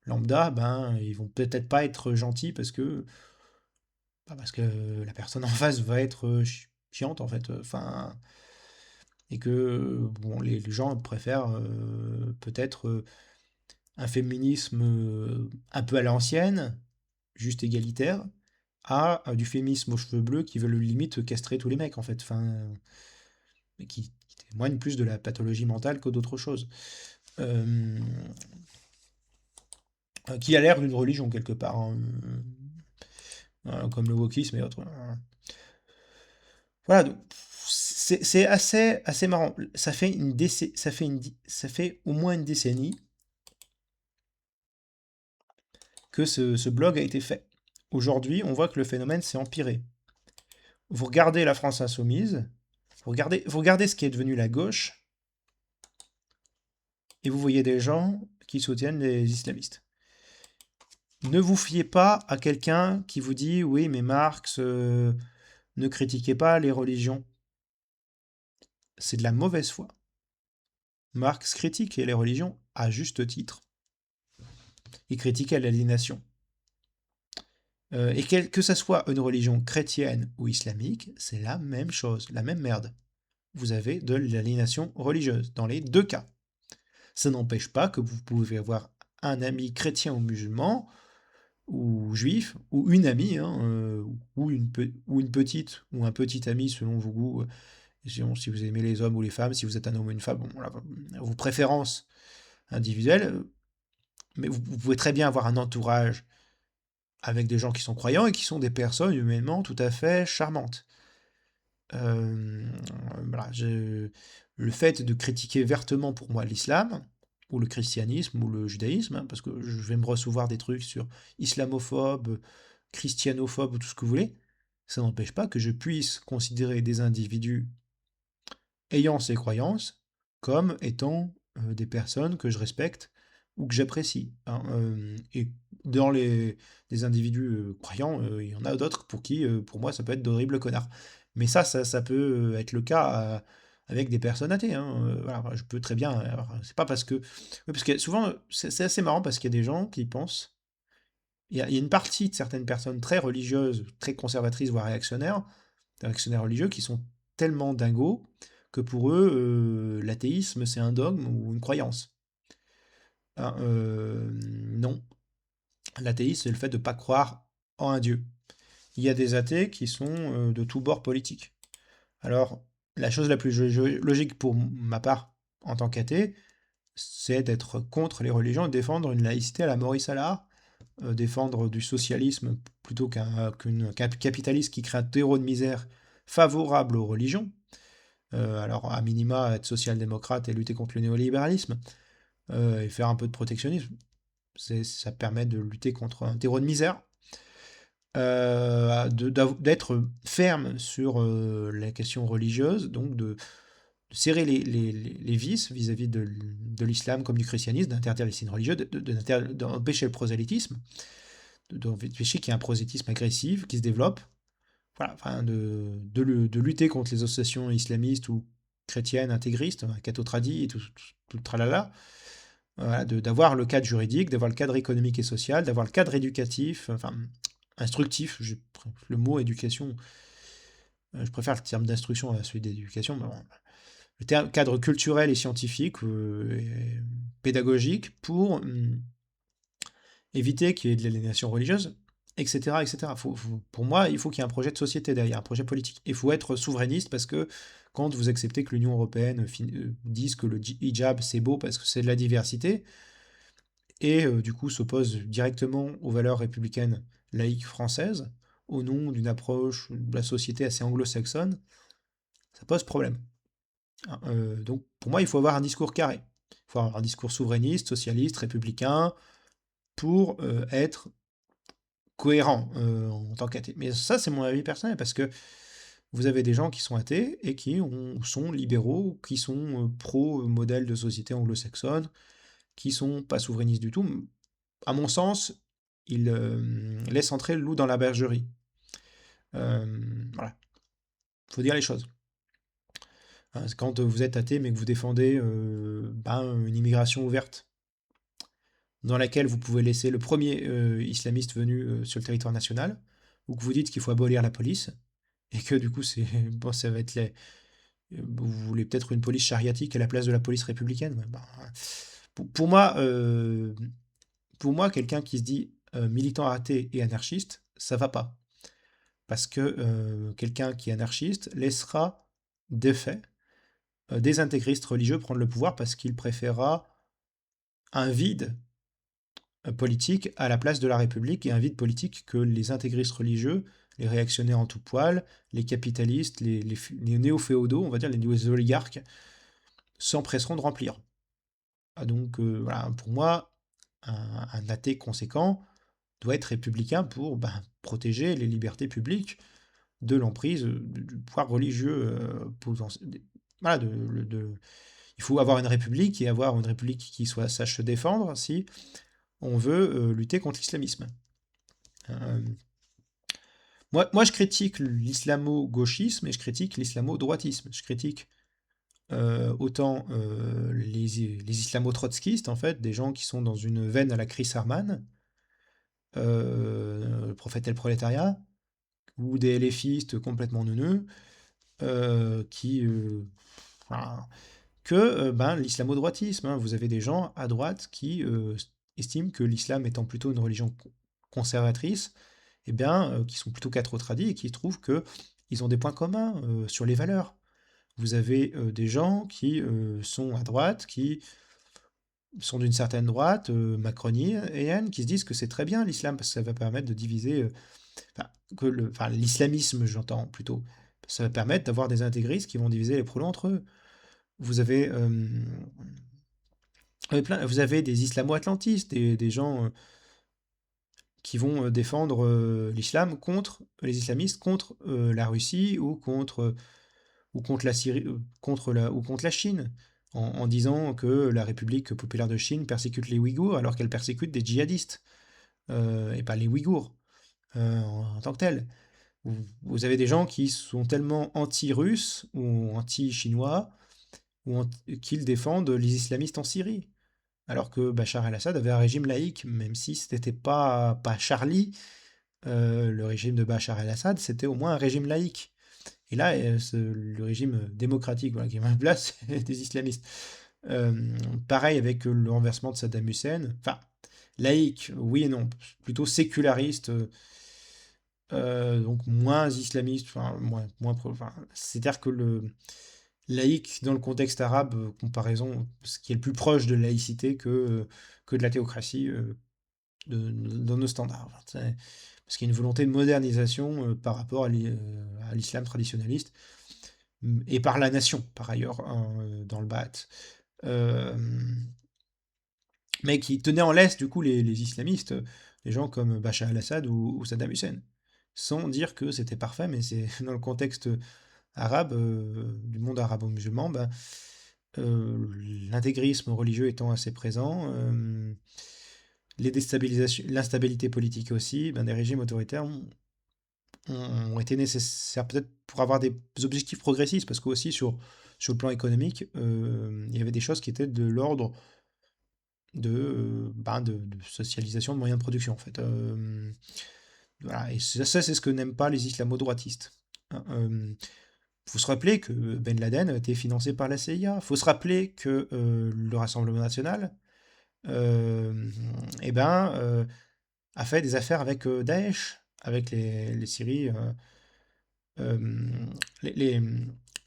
[SPEAKER 2] lambda, ben ils vont peut-être pas être gentils parce que la personne en face va être chiante en fait. Enfin, et que bon, les gens préfèrent peut-être un féminisme un peu à l'ancienne, juste égalitaire, à du féminisme aux cheveux bleus qui veut limite castrer tous les mecs en fait. Enfin, mais qui témoigne plus de la pathologie mentale que d'autre chose. Euh, qui a l'air d'une religion quelque part, hein, comme le wokisme et autres. Voilà, donc, C'est assez marrant. Ça fait au moins une décennie que ce blog a été fait. Aujourd'hui, on voit que le phénomène s'est empiré. Vous regardez la France insoumise, vous regardez ce qui est devenu la gauche, et vous voyez des gens qui soutiennent les islamistes. Ne vous fiez pas à quelqu'un qui vous dit oui, mais Marx, ne critiquez pas les religions. C'est de la mauvaise foi. Marx critiquait les religions à juste titre. Il critiquait l'aliénation. Et que ça soit une religion chrétienne ou islamique, c'est la même chose, la même merde. Vous avez de l'aliénation religieuse dans les deux cas. Ça n'empêche pas que vous pouvez avoir un ami chrétien ou musulman, ou juif, ou une amie, hein, ou une petite, ou un petit ami selon vos goûts, si vous aimez les hommes ou les femmes, si vous êtes un homme ou une femme, bon, voilà, vos préférences individuelles, mais vous pouvez très bien avoir un entourage avec des gens qui sont croyants et qui sont des personnes humainement tout à fait charmantes. Euh, voilà, le fait de critiquer vertement pour moi l'islam, ou le christianisme, ou le judaïsme, hein, parce que je vais me recevoir des trucs sur islamophobe, christianophobe, ou tout ce que vous voulez, ça n'empêche pas que je puisse considérer des individus ayant ces croyances comme étant des personnes que je respecte ou que j'apprécie, hein. Et dans les individus croyants, il y en a d'autres pour qui, pour moi, ça peut être d'horribles connards. Mais ça peut être le cas avec des personnes athées, hein. Voilà, je peux très bien. Alors, c'est pas parce que. Oui, parce que souvent, c'est assez marrant parce qu'il y a des gens qui pensent. Il y a une partie de certaines personnes très religieuses, très conservatrices, voire réactionnaires religieux, qui sont tellement dingos que pour eux, l'athéisme, c'est un dogme ou une croyance. Hein, non, l'athéisme, c'est le fait de ne pas croire en un Dieu. Il y a des athées qui sont de tous bords politiques. Alors, la chose la plus logique pour ma part, en tant qu'athée, c'est d'être contre les religions et de défendre une laïcité à la Maurice Allard, défendre du socialisme plutôt qu'un capitaliste qui crée un terreau de misère favorable aux religions. Alors, à minima, être social-démocrate et lutter contre le néolibéralisme, et faire un peu de protectionnisme. Ça permet de lutter contre un terreau de misère, d'être ferme sur la question religieuse, donc de serrer les vis vis-à-vis de l'islam comme du christianisme, d'interdire les signes religieux, d'empêcher le prosélytisme, d'empêcher qu'il y ait un prosélytisme agressif qui se développe, voilà, enfin de lutter contre les associations islamistes ou chrétiennes intégristes, catho-tradi et tout le tralala, voilà, d'avoir le cadre juridique, d'avoir le cadre économique et social, d'avoir le cadre éducatif, enfin instructif, le mot éducation, je préfère le terme d'instruction à celui d'éducation, mais bon, le cadre culturel et scientifique, et pédagogique, pour éviter qu'il y ait de l'aliénation religieuse, etc. etc. Pour moi, il faut qu'il y ait un projet de société derrière, un projet politique. Il faut être souverainiste parce que quand vous acceptez que l'Union européenne dise que le hijab c'est beau parce que c'est de la diversité, et du coup s'oppose directement aux valeurs républicaines laïques françaises, au nom d'une approche de la société assez anglo-saxonne, ça pose problème. Hein. Donc pour moi, il faut avoir un discours carré. Il faut avoir un discours souverainiste, socialiste, républicain, pour être cohérent en tant qu'athée. Mais ça, c'est mon avis personnel, parce que vous avez des gens qui sont athées et qui sont libéraux, qui sont pro-modèle de société anglo-saxonne, qui sont pas souverainistes du tout. À mon sens, ils laissent entrer le loup dans la bergerie. Voilà, faut dire les choses. Hein, quand vous êtes athée mais que vous défendez une immigration ouverte, dans laquelle vous pouvez laisser le premier islamiste venu sur le territoire national, ou que vous dites qu'il faut abolir la police, et que du coup, bon, ça va être vous voulez peut-être une police chariatique à la place de la police républicaine. Ouais, ben, pour moi, quelqu'un qui se dit militant athée et anarchiste, ça va pas. Parce que quelqu'un qui est anarchiste laissera de fait des intégristes religieux prendre le pouvoir parce qu'il préférera un vide politique à la place de la République, et un vide politique que les intégristes religieux les réactionnaires en tout poil, les capitalistes, les néo-féodaux, on va dire, les oligarques, s'empresseront de remplir. Donc voilà, pour moi, un athée conséquent doit être républicain pour protéger les libertés publiques de l'emprise du pouvoir religieux. Voilà, il faut avoir une république et avoir une république qui sache se défendre si on veut lutter contre l'islamisme. Euh, moi, je critique l'islamo-gauchisme et je critique l'islamo-droitisme. Je critique autant les islamo-trotskistes, en fait, des gens qui sont dans une veine à la Chris Arman, le prophète et le prolétariat, ou des LFistes complètement neuneux, qui... enfin, que l'islamo-droitisme, hein. Vous avez des gens à droite qui estiment que l'islam étant plutôt une religion conservatrice, eh bien, qui sont plutôt tradis et qui trouvent que ils ont des points communs sur les valeurs. Vous avez des gens qui sont à droite, qui sont d'une certaine droite, macronienne, qui se disent que c'est très bien l'islam parce que ça va permettre de diviser, l'islamisme, j'entends plutôt, ça va permettre d'avoir des intégristes qui vont diviser les prolos entre eux. Vous avez, vous avez des islamo-atlantistes, des gens qui vont défendre l'islam contre les islamistes, contre la Russie ou contre la Syrie, ou contre la Chine, en disant que la République populaire de Chine persécute les Ouïghours alors qu'elle persécute des djihadistes, et pas les Ouïghours en tant que tels. Vous avez des gens qui sont tellement anti-russes ou anti-chinois qu'ils défendent les islamistes en Syrie. Alors que Bachar el-Assad avait un régime laïque, même si ce n'était pas Charlie, le régime de Bachar el-Assad, c'était au moins un régime laïque. Et là, le régime démocratique voilà, qui est mis en place, c'est des islamistes. Pareil avec le renversement de Saddam Hussein. Enfin, laïque, oui et non. Plutôt séculariste, donc moins islamiste. Enfin, c'est-à-dire que le laïque dans le contexte arabe, comparaison, ce qui est le plus proche de laïcité que de la théocratie dans nos standards. Enfin, parce qu'il y a une volonté de modernisation par rapport à l'islam traditionnaliste et par la nation, par ailleurs, hein, dans le Ba'ath. Euh, mais qui tenait en laisse, du coup, les islamistes, des gens comme Bachar el-Assad ou Saddam Hussein, sans dire que c'était parfait, mais c'est dans le contexte arabe, du monde arabo-musulman, l'intégrisme religieux étant assez présent, l'instabilité politique aussi, des régimes autoritaires ont été nécessaires peut-être pour avoir des objectifs progressistes, parce que aussi sur le plan économique, il y avait des choses qui étaient de l'ordre de socialisation de moyens de production, en fait. Voilà, et ça c'est ce que n'aiment pas les islamo-droitistes. Faut se rappeler que Ben Laden a été financé par la CIA. Faut se rappeler que le Rassemblement national eh ben, a fait des affaires avec Daesh, avec les Syries, euh, les, les,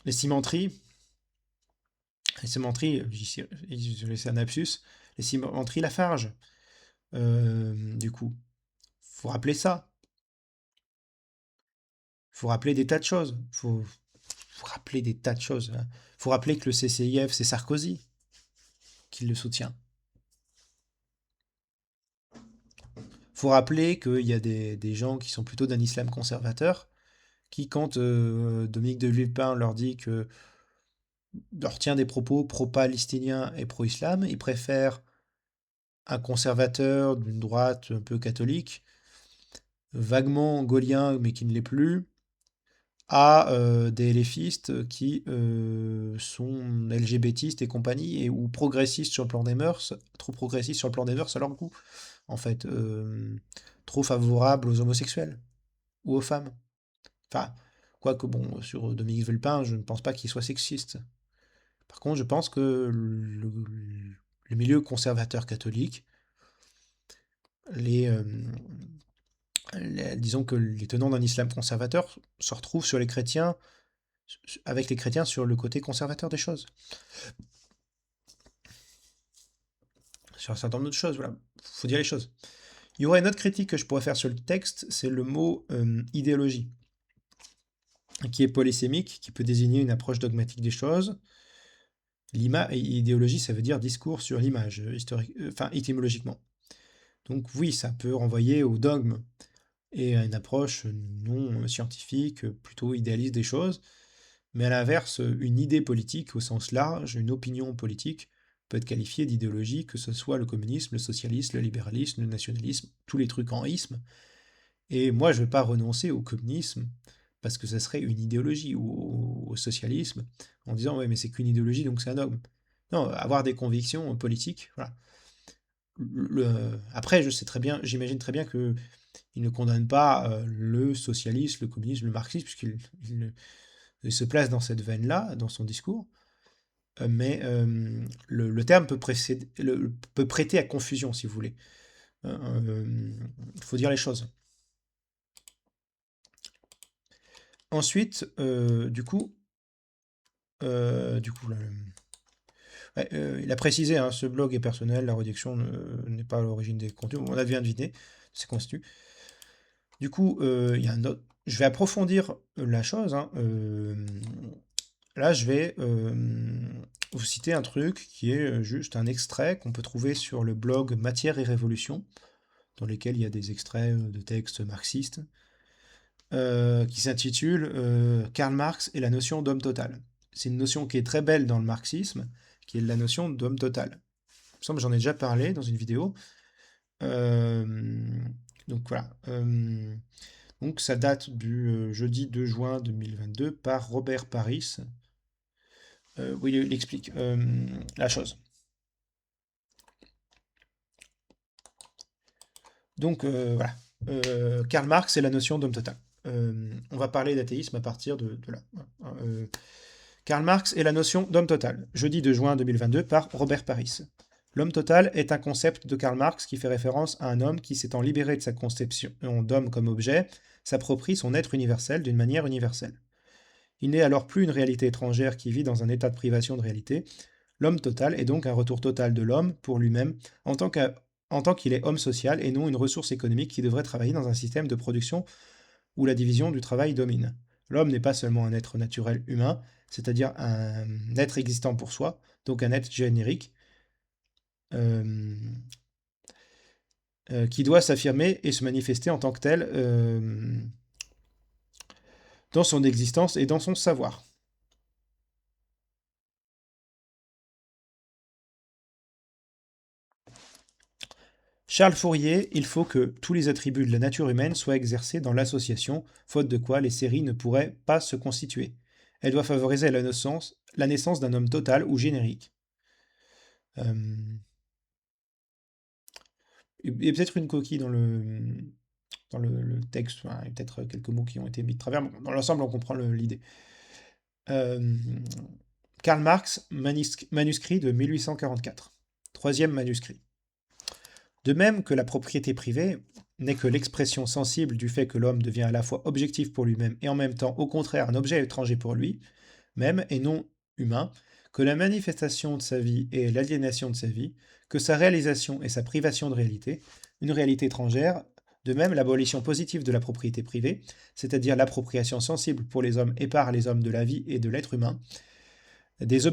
[SPEAKER 2] les cimenteries, je laisse un lapsus, les cimenteries Lafarge, du coup. Faut rappeler ça. Faut rappeler des tas de choses. Faut rappeler des tas de choses, hein. Faut rappeler que le CCIF, c'est Sarkozy qui le soutient. Faut rappeler qu'il y a des gens qui sont plutôt d'un islam conservateur, qui, quand Dominique de Villepin leur tient des propos pro-palestiniens et pro-islam, ils préfèrent un conservateur d'une droite un peu catholique, vaguement gaulien mais qui ne l'est plus, à des LFistes qui sont LGBTistes et compagnie, ou progressistes sur le plan des mœurs, trop progressistes sur le plan des mœurs à leur goût, en fait, trop favorables aux homosexuels ou aux femmes. Enfin, quoique, bon, sur Dominique Villepin, je ne pense pas qu'il soit sexiste. Par contre, je pense que le milieu conservateur catholique, les, euh, disons que les tenants d'un islam conservateur se retrouvent sur les chrétiens, avec les chrétiens sur le côté conservateur des choses. Sur un certain nombre de choses, voilà. Faut dire les choses. Il y aurait une autre critique que je pourrais faire sur le texte, c'est le mot idéologie, qui est polysémique, qui peut désigner une approche dogmatique des choses. Idéologie, ça veut dire discours sur l'image, étymologiquement. Donc oui, ça peut renvoyer au dogme et à une approche non scientifique, plutôt idéaliste des choses. Mais à l'inverse, une idée politique au sens large, une opinion politique, peut être qualifiée d'idéologie, que ce soit le communisme, le socialisme, le libéralisme, le nationalisme, tous les trucs en isme. Et moi, je ne veux pas renoncer au communisme, parce que ça serait une idéologie, ou au socialisme, en disant, ouais, mais c'est qu'une idéologie, donc c'est un dogme. Non, avoir des convictions politiques, voilà. Après, je sais très bien, j'imagine très bien que il ne condamne pas le socialisme, le communisme, le marxisme, puisqu'il se place dans cette veine-là, dans son discours. Mais le terme peut prêter à confusion, si vous voulez. Il faut dire les choses. Ensuite, il a précisé, hein, ce blog est personnel, la rédaction n'est pas à l'origine des contenus. On a vient de deviner, c'est constitué. Du coup, il y a un autre. Je vais approfondir la chose, hein. Là, je vais vous citer un truc qui est juste un extrait qu'on peut trouver sur le blog Matière et Révolution, dans lequel il y a des extraits de textes marxistes, qui s'intitule Karl Marx et la notion d'homme total. C'est une notion qui est très belle dans le marxisme, qui est la notion d'homme total. Il me semble que j'en ai déjà parlé dans une vidéo. Euh, donc voilà. Donc ça date du jeudi 2 juin 2022 par Robert Paris, où il explique la chose. Donc voilà. Karl Marx et la notion d'homme total. On va parler d'athéisme à partir de là. Karl Marx et la notion d'homme total. Jeudi 2 juin 2022 par Robert Paris. L'homme total est un concept de Karl Marx qui fait référence à un homme qui, s'étant libéré de sa conception d'homme comme objet, s'approprie son être universel d'une manière universelle. Il n'est alors plus une réalité étrangère qui vit dans un état de privation de réalité. L'homme total est donc un retour total de l'homme pour lui-même en tant qu'il est homme social et non une ressource économique qui devrait travailler dans un système de production où la division du travail domine. L'homme n'est pas seulement un être naturel humain, c'est-à-dire un être existant pour soi, donc un être générique, euh, qui doit s'affirmer et se manifester en tant que tel dans son existence et dans son savoir. Charles Fourier, il faut que tous les attributs de la nature humaine soient exercés dans l'association, faute de quoi les séries ne pourraient pas se constituer. Elle doit favoriser la naissance d'un homme total ou générique. Il y a peut-être une coquille dans le texte, enfin, il y a peut-être quelques mots qui ont été mis de travers, mais dans l'ensemble, on comprend l'idée. Euh, Karl Marx, manuscrit de 1844. Troisième manuscrit. De même que la propriété privée n'est que l'expression sensible du fait que l'homme devient à la fois objectif pour lui-même et en même temps, au contraire, un objet étranger pour lui, même et non humain, que la manifestation de sa vie est l'aliénation de sa vie, que sa réalisation est sa privation de réalité, une réalité étrangère, de même l'abolition positive de la propriété privée, c'est-à-dire l'appropriation sensible pour les hommes et par les hommes de la vie et de l'être humain, des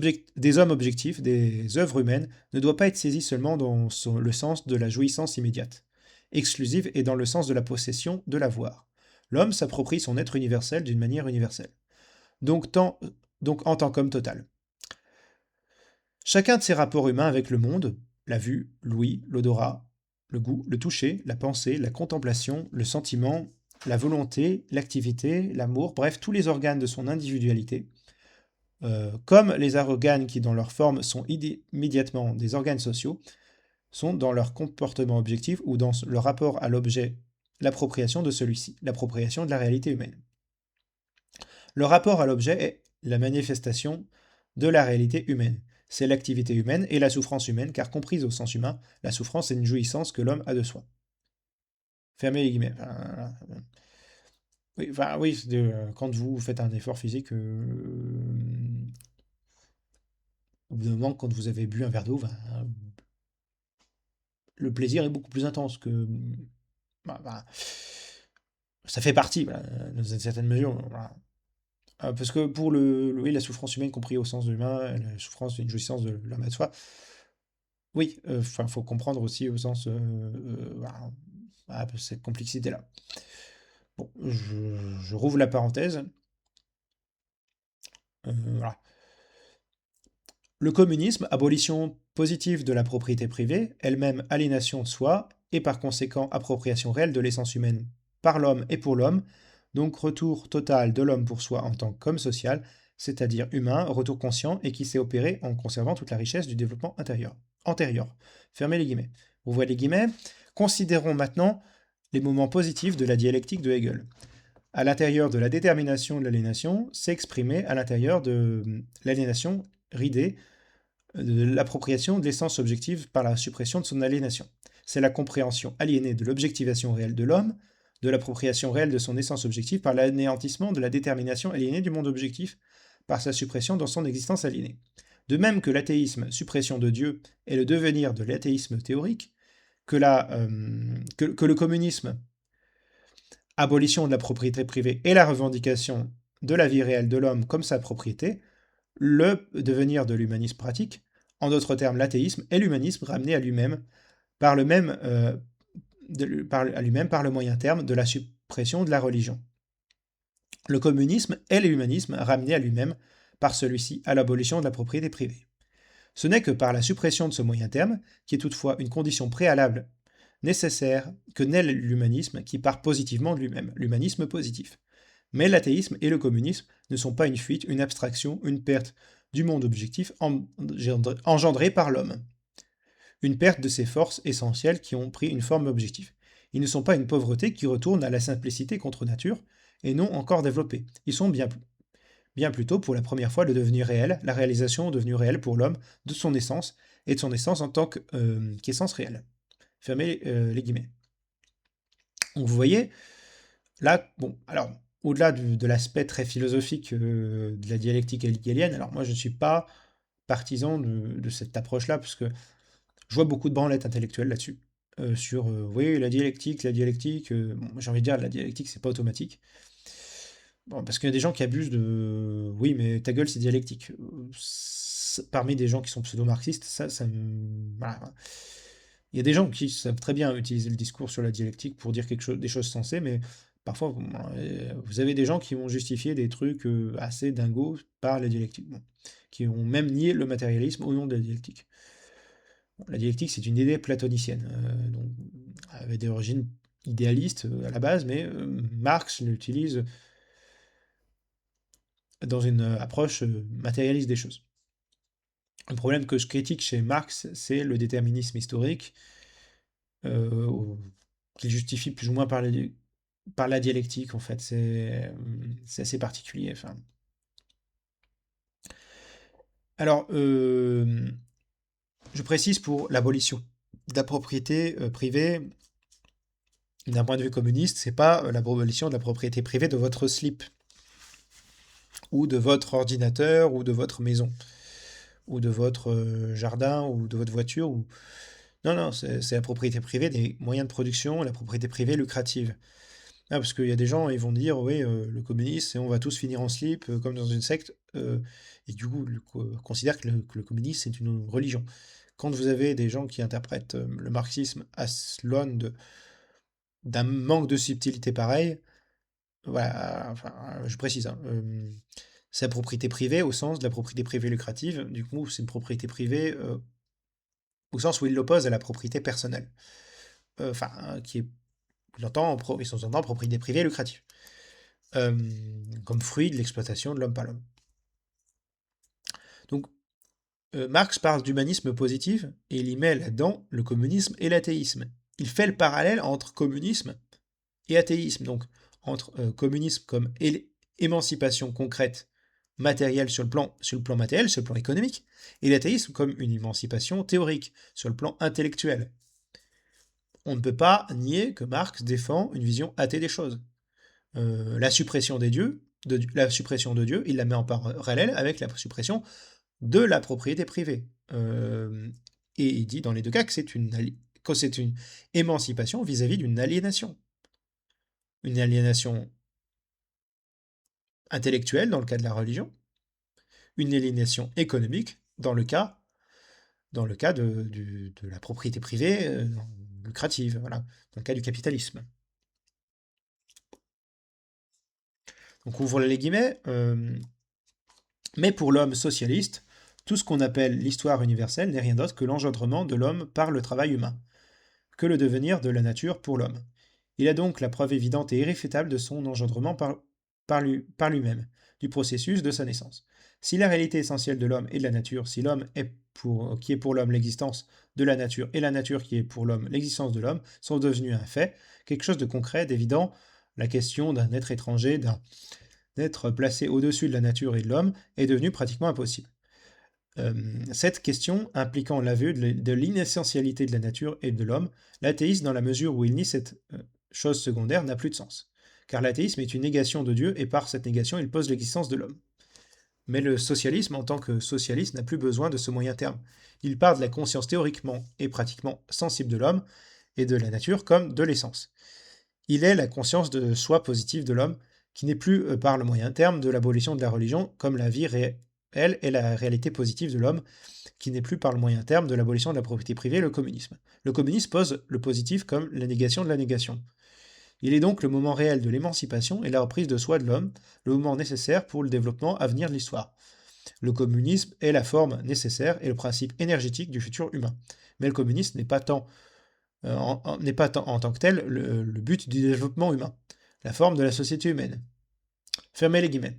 [SPEAKER 2] hommes objectifs, des œuvres humaines, ne doit pas être saisie seulement dans le sens de la jouissance immédiate, exclusive et dans le sens de la possession de l'avoir. L'homme s'approprie son être universel d'une manière universelle, donc en tant qu'homme total. Chacun de ses rapports humains avec le monde, la vue, l'ouïe, l'odorat, le goût, le toucher, la pensée, la contemplation, le sentiment, la volonté, l'activité, l'amour, bref, tous les organes de son individualité, comme les organes qui, dans leur forme, sont immédiatement des organes sociaux, sont dans leur comportement objectif ou dans le rapport à l'objet, l'appropriation de celui-ci, l'appropriation de la réalité humaine. Le rapport à l'objet est la manifestation de la réalité humaine. C'est l'activité humaine et la souffrance humaine, car comprise au sens humain, la souffrance est une jouissance que l'homme a de soi. Fermez les guillemets. Oui, quand vous faites un effort physique, au bout d'un moment, quand vous avez bu un verre d'eau, le plaisir est beaucoup plus intense que. ça fait partie, voilà, dans une certaine mesure. Voilà. Parce que pour oui, la souffrance humaine, compris au sens de l'humain, la souffrance, une jouissance de l'homme à soi, oui, faut comprendre aussi au sens, cette complexité-là. Bon, je rouvre la parenthèse. Voilà. Le communisme, abolition positive de la propriété privée, elle-même aliénation de soi, et par conséquent appropriation réelle de l'essence humaine par l'homme et pour l'homme, donc retour total de l'homme pour soi en tant qu'homme social, c'est-à-dire humain, retour conscient et qui s'est opéré en conservant toute la richesse du développement antérieur. Fermez les guillemets. Ouvrez les guillemets. Considérons maintenant les moments positifs de la dialectique de Hegel. À l'intérieur de la détermination de l'aliénation, c'est exprimé à l'intérieur de l'aliénation ridée de l'appropriation de l'essence objective par la suppression de son aliénation. C'est la compréhension aliénée de l'objectivation réelle de l'homme, de l'appropriation réelle de son essence objective par l'anéantissement de la détermination aliénée du monde objectif par sa suppression dans son existence aliénée. De même que l'athéisme, suppression de Dieu, est le devenir de l'athéisme théorique, que le communisme, abolition de la propriété privée et la revendication de la vie réelle de l'homme comme sa propriété, le devenir de l'humanisme pratique, en d'autres termes l'athéisme et l'humanisme ramené à lui-même par le moyen terme de la suppression de la religion. Le communisme et l'humanisme ramenés à lui-même par celui-ci à l'abolition de la propriété privée. Ce n'est que par la suppression de ce moyen terme, qui est toutefois une condition préalable nécessaire, que naît l'humanisme qui part positivement de lui-même, l'humanisme positif. Mais l'athéisme et le communisme ne sont pas une fuite, une abstraction, une perte du monde objectif engendré par l'homme. Une perte de ses forces essentielles qui ont pris une forme objective. Ils ne sont pas une pauvreté qui retourne à la simplicité contre nature et non encore développée. Ils sont bien plutôt pour la première fois le devenir réel, la réalisation devenue réelle pour l'homme de son essence et de son essence en tant qu'essence réelle. Fermez les guillemets. Donc vous voyez, là, bon, alors, au-delà de l'aspect très philosophique de la dialectique hegelienne, alors moi je ne suis pas partisan de cette approche-là, parce que je vois beaucoup de branlettes intellectuelles là-dessus, sur, oui, la dialectique, bon, j'ai envie de dire, la dialectique, c'est pas automatique. Bon, parce qu'il y a des gens qui abusent de, oui, mais ta gueule, c'est dialectique. Parmi des gens qui sont pseudo-marxistes, voilà. Il y a des gens qui savent très bien utiliser le discours sur la dialectique pour dire des choses sensées, mais parfois, vous avez des gens qui vont justifier des trucs assez dingos par la dialectique, bon, qui ont même nié le matérialisme au nom de la dialectique. Bon, la dialectique, c'est une idée platonicienne, donc, avec des origines idéalistes à la base, mais Marx l'utilise dans une approche matérialiste des choses. Le problème que je critique chez Marx, c'est le déterminisme historique, qu'il justifie plus ou moins par la dialectique, en fait. C'est assez particulier. Enfin. Alors, je précise pour l'abolition de la propriété privée, d'un point de vue communiste, c'est pas l'abolition de la propriété privée de votre slip, ou de votre ordinateur, ou de votre maison, ou de votre jardin, ou de votre voiture, ou... Non, c'est la propriété privée des moyens de production, la propriété privée lucrative. Ah, parce qu'il y a des gens, ils vont dire, oui, le communisme, et on va tous finir en slip, comme dans une secte, et du coup, considère que le communisme, c'est une religion. Quand vous avez des gens qui interprètent le marxisme à l'aune d'un manque de subtilité pareil, voilà, enfin, je précise, hein, c'est la propriété privée au sens de la propriété privée lucrative, du coup, c'est une propriété privée au sens où il l'oppose à la propriété personnelle, enfin, qui est, il entend, ils sont entendant propriété privée lucrative, comme fruit de l'exploitation de l'homme par l'homme. Donc, Marx parle d'humanisme positif et il y met là-dedans le communisme et l'athéisme. Il fait le parallèle entre communisme et athéisme, donc entre communisme comme émancipation concrète, matérielle sur le plan matériel, sur le plan économique, et l'athéisme comme une émancipation théorique, sur le plan intellectuel. On ne peut pas nier que Marx défend une vision athée des choses. La suppression de Dieu, il la met en parallèle avec la suppression de la propriété privée. Et il dit dans les deux cas que que c'est une émancipation vis-à-vis d'une aliénation. Une aliénation intellectuelle dans le cas de la religion, une aliénation économique dans le cas de la propriété privée lucrative, voilà, dans le cas du capitalisme. Donc ouvre les guillemets, mais pour l'homme socialiste, tout ce qu'on appelle l'histoire universelle n'est rien d'autre que l'engendrement de l'homme par le travail humain, que le devenir de la nature pour l'homme. Il a donc la preuve évidente et irréfutable de son engendrement par lui-même, du processus de sa naissance. Si la réalité essentielle de l'homme et de la nature, si l'homme qui est pour l'homme l'existence de la nature et la nature qui est pour l'homme l'existence de l'homme, sont devenus un fait, quelque chose de concret, d'évident, la question d'un être étranger, d'un être placé au-dessus de la nature et de l'homme, est devenue pratiquement impossible. Cette question impliquant l'aveu de l'inessentialité de la nature et de l'homme, l'athéisme, dans la mesure où il nie cette chose secondaire, n'a plus de sens. Car l'athéisme est une négation de Dieu et par cette négation, il pose l'existence de l'homme. Mais le socialisme, en tant que socialiste, n'a plus besoin de ce moyen terme. Il part de la conscience théoriquement et pratiquement sensible de l'homme et de la nature comme de l'essence. Il est la conscience de soi positive de l'homme, qui n'est plus par le moyen terme de l'abolition de la religion comme la vie réelle et la réalité positive de l'homme, qui n'est plus par le moyen terme de l'abolition de la propriété privée, le communisme. Le communisme pose le positif comme la négation de la négation. Il est donc le moment réel de l'émancipation et la reprise de soi de l'homme, le moment nécessaire pour le développement à venir de l'histoire. Le communisme est la forme nécessaire et le principe énergétique du futur humain. Mais le communisme n'est pas en tant que tel le but du développement humain, la forme de la société humaine. Fermez les guillemets.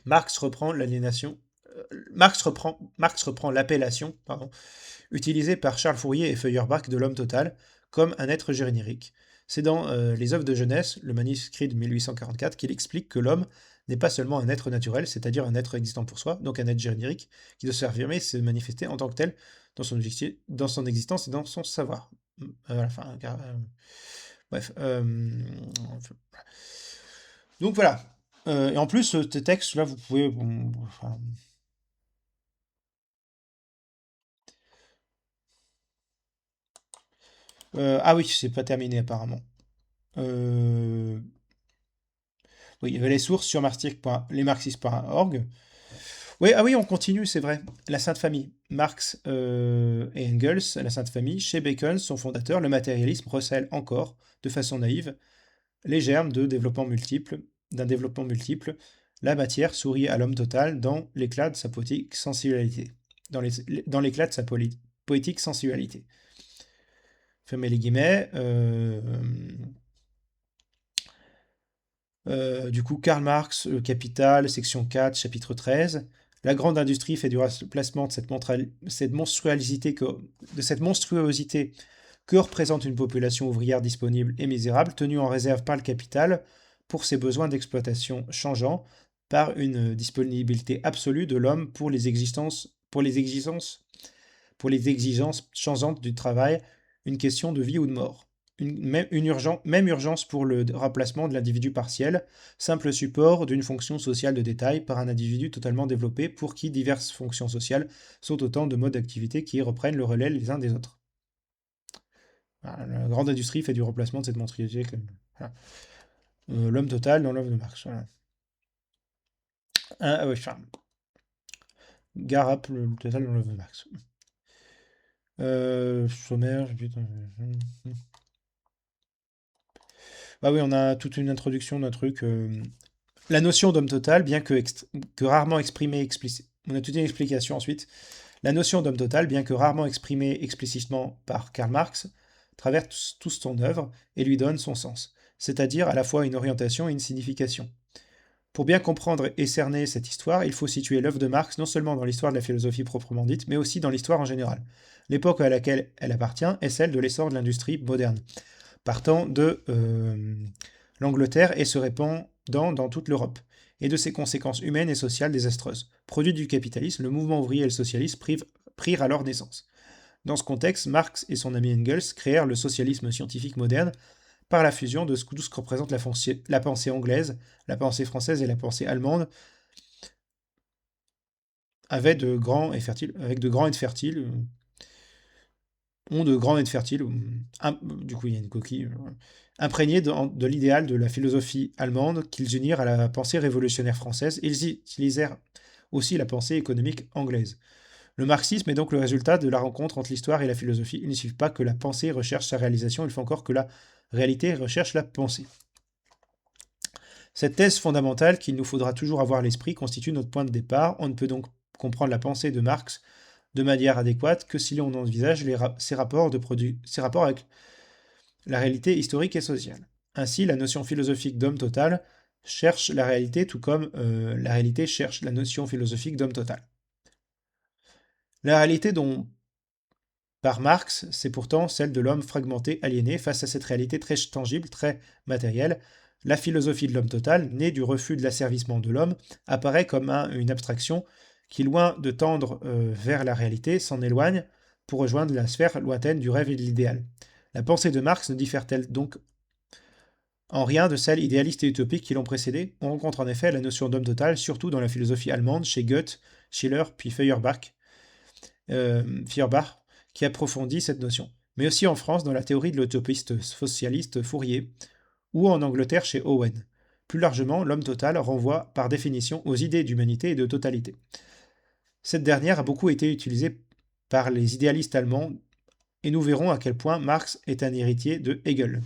[SPEAKER 2] Marx reprend l'appellation utilisée par Charles Fourier et Feuerbach de l'homme total comme un être générique. C'est dans les œuvres de jeunesse, le manuscrit de 1844, qu'il explique que l'homme n'est pas seulement un être naturel, c'est-à-dire un être existant pour soi, donc un être générique, qui doit s'affirmer et se manifester en tant que tel dans son existence et dans son savoir. Bref. Donc voilà. Et en plus, ce texte-là, vous pouvez... ah oui, c'est pas terminé apparemment. Oui, il y avait les sources sur lesmarxistes.org. Oui, ah oui, on continue, c'est vrai. La Sainte Famille. Marx et Engels, la Sainte Famille. Chez Bacon, son fondateur, le matérialisme recèle encore, de façon naïve, les germes d'un développement multiple. La matière sourit à l'homme total dans l'éclat de sa poétique sensualité. Dans l'éclat de sa poétique sensualité. Fermez les guillemets. Du coup, Karl Marx, Le Capital, section 4, chapitre 13. La grande industrie fait du remplacement de cette monstruosité que représente une population ouvrière disponible et misérable, tenue en réserve par le capital pour ses besoins d'exploitation changeants, par une disponibilité absolue de l'homme pour les exigences changeantes du travail, une question de vie ou de mort. Même urgence pour le remplacement de l'individu partiel, simple support d'une fonction sociale de détail par un individu totalement développé pour qui diverses fonctions sociales sont autant de modes d'activité qui reprennent le relais les uns des autres. Voilà, la grande industrie fait du remplacement de cette monstruosité. Voilà. L'homme total dans l'œuvre de Marx. Voilà. Ah, ouais, enfin, Garap, le total dans l'œuvre de Marx. Sommaire, putain. Ah oui, on a toute une introduction d'un truc. La notion d'homme total, bien que rarement exprimée explicitement. On a toute une explication ensuite. La notion d'homme total, bien que rarement exprimée explicitement par Karl Marx, traverse toute son œuvre et lui donne son sens, c'est-à-dire à la fois une orientation et une signification. Pour bien comprendre et cerner cette histoire, il faut situer l'œuvre de Marx non seulement dans l'histoire de la philosophie proprement dite, mais aussi dans l'histoire en général. L'époque à laquelle elle appartient est celle de l'essor de l'industrie moderne, partant de l'Angleterre et se répandant dans toute l'Europe, et de ses conséquences humaines et sociales désastreuses. Produit du capitalisme, le mouvement ouvrier et le socialisme prirent alors naissance. Dans ce contexte, Marx et son ami Engels créèrent le socialisme scientifique moderne par la fusion de tout ce que représente la pensée anglaise, la pensée française et la pensée allemande, avec de grands et fertiles ont de grands nez fertiles, du coup il y a une coquille, imprégnés de l'idéal de la philosophie allemande qu'ils unirent à la pensée révolutionnaire française. Ils utilisèrent aussi la pensée économique anglaise. Le marxisme est donc le résultat de la rencontre entre l'histoire et la philosophie. Il ne suffit pas que la pensée recherche sa réalisation, il faut encore que la réalité recherche la pensée. Cette thèse fondamentale qu'il nous faudra toujours avoir à l'esprit constitue notre point de départ. On ne peut donc comprendre la pensée de Marx de manière adéquate que si l'on envisage ses rapports avec la réalité historique et sociale. Ainsi, la notion philosophique d'homme total cherche la réalité tout comme la réalité cherche la notion philosophique d'homme total. La réalité dont par Marx, c'est pourtant celle de l'homme fragmenté, aliéné. Face à cette réalité très tangible, très matérielle, la philosophie de l'homme total, née du refus de l'asservissement de l'homme, apparaît comme une abstraction qui, loin de tendre vers la réalité, s'en éloigne pour rejoindre la sphère lointaine du rêve et de l'idéal. La pensée de Marx ne diffère-t-elle donc en rien de celle idéaliste et utopique qui l'ont précédée? On rencontre en effet la notion d'homme total, surtout dans la philosophie allemande, chez Goethe, Schiller, puis Feuerbach, qui approfondit cette notion. Mais aussi en France, dans la théorie de l'utopiste socialiste Fourier, ou en Angleterre chez Owen. Plus largement, l'homme total renvoie par définition aux idées d'humanité et de totalité. Cette dernière a beaucoup été utilisée par les idéalistes allemands, et nous verrons à quel point Marx est un héritier de Hegel.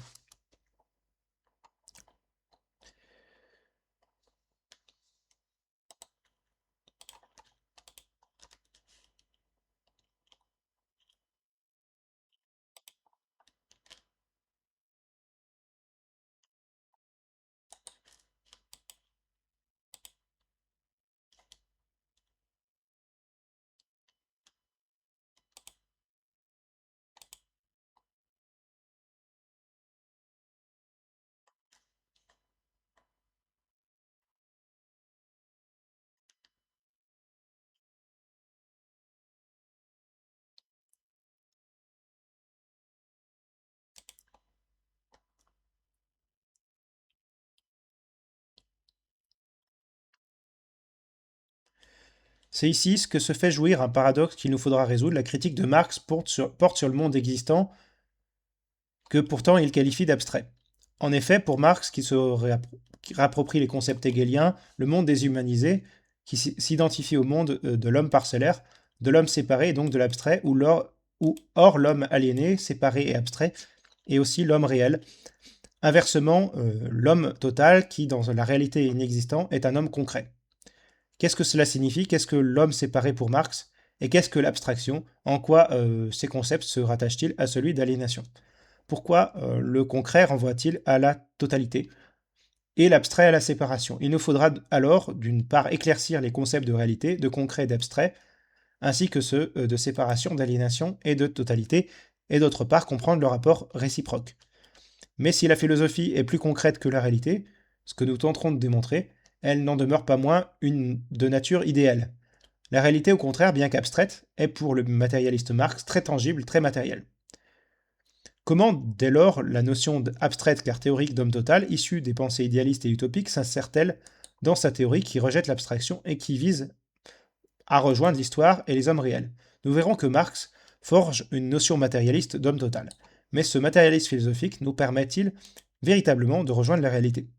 [SPEAKER 2] C'est ici ce que se fait jouir un paradoxe qu'il nous faudra résoudre. La critique de Marx porte sur le monde existant que pourtant il qualifie d'abstrait. En effet, pour Marx, qui rapproprie les concepts hegeliens, le monde déshumanisé, qui s'identifie au monde de l'homme parcellaire, de l'homme séparé et donc de l'abstrait, or l'homme aliéné, séparé et abstrait, et aussi l'homme réel. Inversement, l'homme total, qui dans la réalité inexistant, est un homme concret. Qu'est-ce que cela signifie? Qu'est-ce que l'homme séparé pour Marx? Et qu'est-ce que l'abstraction? En quoi ces concepts se rattachent-ils à celui d'aliénation? Pourquoi le concret renvoie-t-il à la totalité et l'abstrait à la séparation? Il nous faudra alors, d'une part, éclaircir les concepts de réalité, de concret et d'abstrait, ainsi que ceux de séparation, d'aliénation et de totalité, et d'autre part, comprendre le rapport réciproque. Mais si la philosophie est plus concrète que la réalité, ce que nous tenterons de démontrer, elle n'en demeure pas moins une de nature idéale. La réalité, au contraire, bien qu'abstraite, est pour le matérialiste Marx très tangible, très matérielle. Comment, dès lors, la notion abstraite car théorique d'homme total, issue des pensées idéalistes et utopiques, s'insère-t-elle dans sa théorie qui rejette l'abstraction et qui vise à rejoindre l'histoire et les hommes réels? Nous verrons que Marx forge une notion matérialiste d'homme total. Mais ce matérialisme philosophique nous permet-il véritablement de rejoindre la réalité?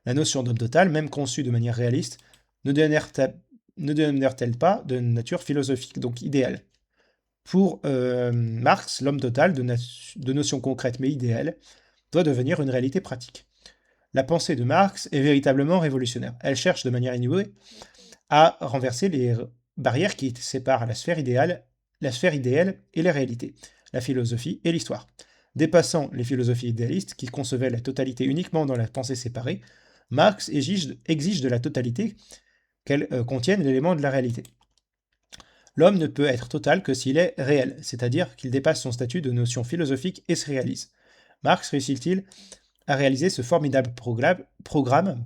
[SPEAKER 2] La notion d'homme total, même conçue de manière réaliste, ne demeure-t-elle pas de nature philosophique, donc idéale? Pour Marx, l'homme total, de notion concrète mais idéale, doit devenir une réalité pratique. La pensée de Marx est véritablement révolutionnaire. Elle cherche de manière inouïe à renverser les barrières qui séparent la sphère idéale et la réalité, la philosophie et l'histoire. Dépassant les philosophies idéalistes qui concevaient la totalité uniquement dans la pensée séparée, Marx exige de la totalité qu'elle contienne l'élément de la réalité. L'homme ne peut être total que s'il est réel, c'est-à-dire qu'il dépasse son statut de notion philosophique et se réalise. Marx réussit-il à réaliser ce formidable programme?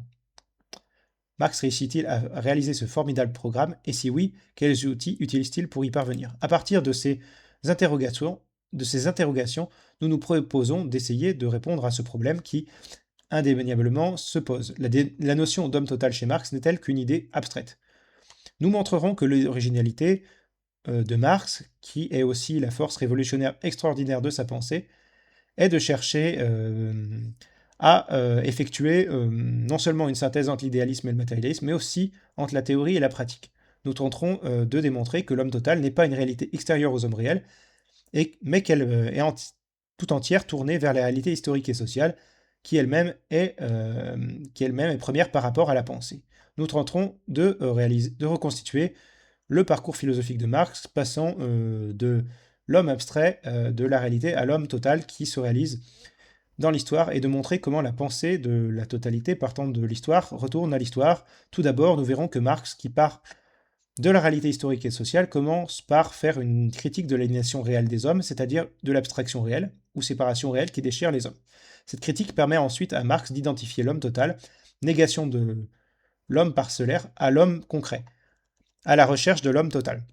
[SPEAKER 2] Marx réussit-il à réaliser ce formidable programme? Et si oui, quels outils utilise-t-il pour y parvenir? À partir de ces interrogations, nous nous proposons d'essayer de répondre à ce problème qui, indéniablement, se pose. La notion d'homme total chez Marx n'est-elle qu'une idée abstraite? Nous montrerons que l'originalité de Marx, qui est aussi la force révolutionnaire extraordinaire de sa pensée, est de chercher à effectuer non seulement une synthèse entre l'idéalisme et le matérialisme, mais aussi entre la théorie et la pratique. Nous tenterons de démontrer que l'homme total n'est pas une réalité extérieure aux hommes réels, mais qu'elle est tout entière tournée vers la réalité historique et sociale, qui elle-même est première par rapport à la pensée. Nous tenterons de reconstituer le parcours philosophique de Marx, passant de l'homme abstrait de la réalité à l'homme total qui se réalise dans l'histoire, et de montrer comment la pensée de la totalité partant de l'histoire retourne à l'histoire. Tout d'abord, nous verrons que Marx, qui part de la réalité historique et sociale, commence par faire une critique de l'aliénation réelle des hommes, c'est-à-dire de l'abstraction réelle, ou séparation réelle qui déchire les hommes. Cette critique permet ensuite à Marx d'identifier l'homme total, négation de l'homme parcellaire, à l'homme concret, à la recherche de l'homme total.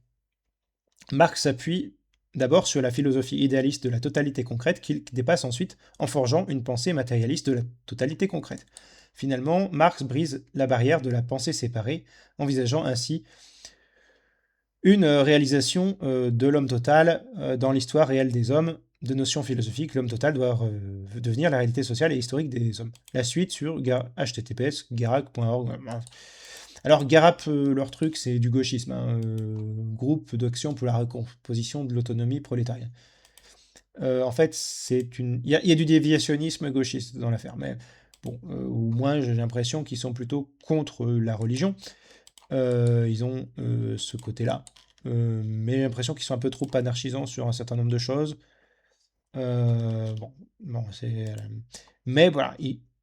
[SPEAKER 2] Marx s'appuie d'abord sur la philosophie idéaliste de la totalité concrète qu'il dépasse ensuite en forgeant une pensée matérialiste de la totalité concrète. Finalement, Marx brise la barrière de la pensée séparée, envisageant ainsi une réalisation de l'homme total dans l'histoire réelle des hommes. De notions philosophiques, l'homme total doit devenir la réalité sociale et historique des hommes. La suite sur https://garag.org. Alors, Garap, leur truc, c'est du gauchisme, hein, groupe d'action pour la recomposition de l'autonomie prolétarienne. En fait, il y a du déviationnisme gauchiste dans l'affaire, mais bon, au moins j'ai l'impression qu'ils sont plutôt contre la religion. Ils ont ce côté-là. Mais j'ai l'impression qu'ils sont un peu trop anarchisants sur un certain nombre de choses. Bon, c'est. Mais voilà,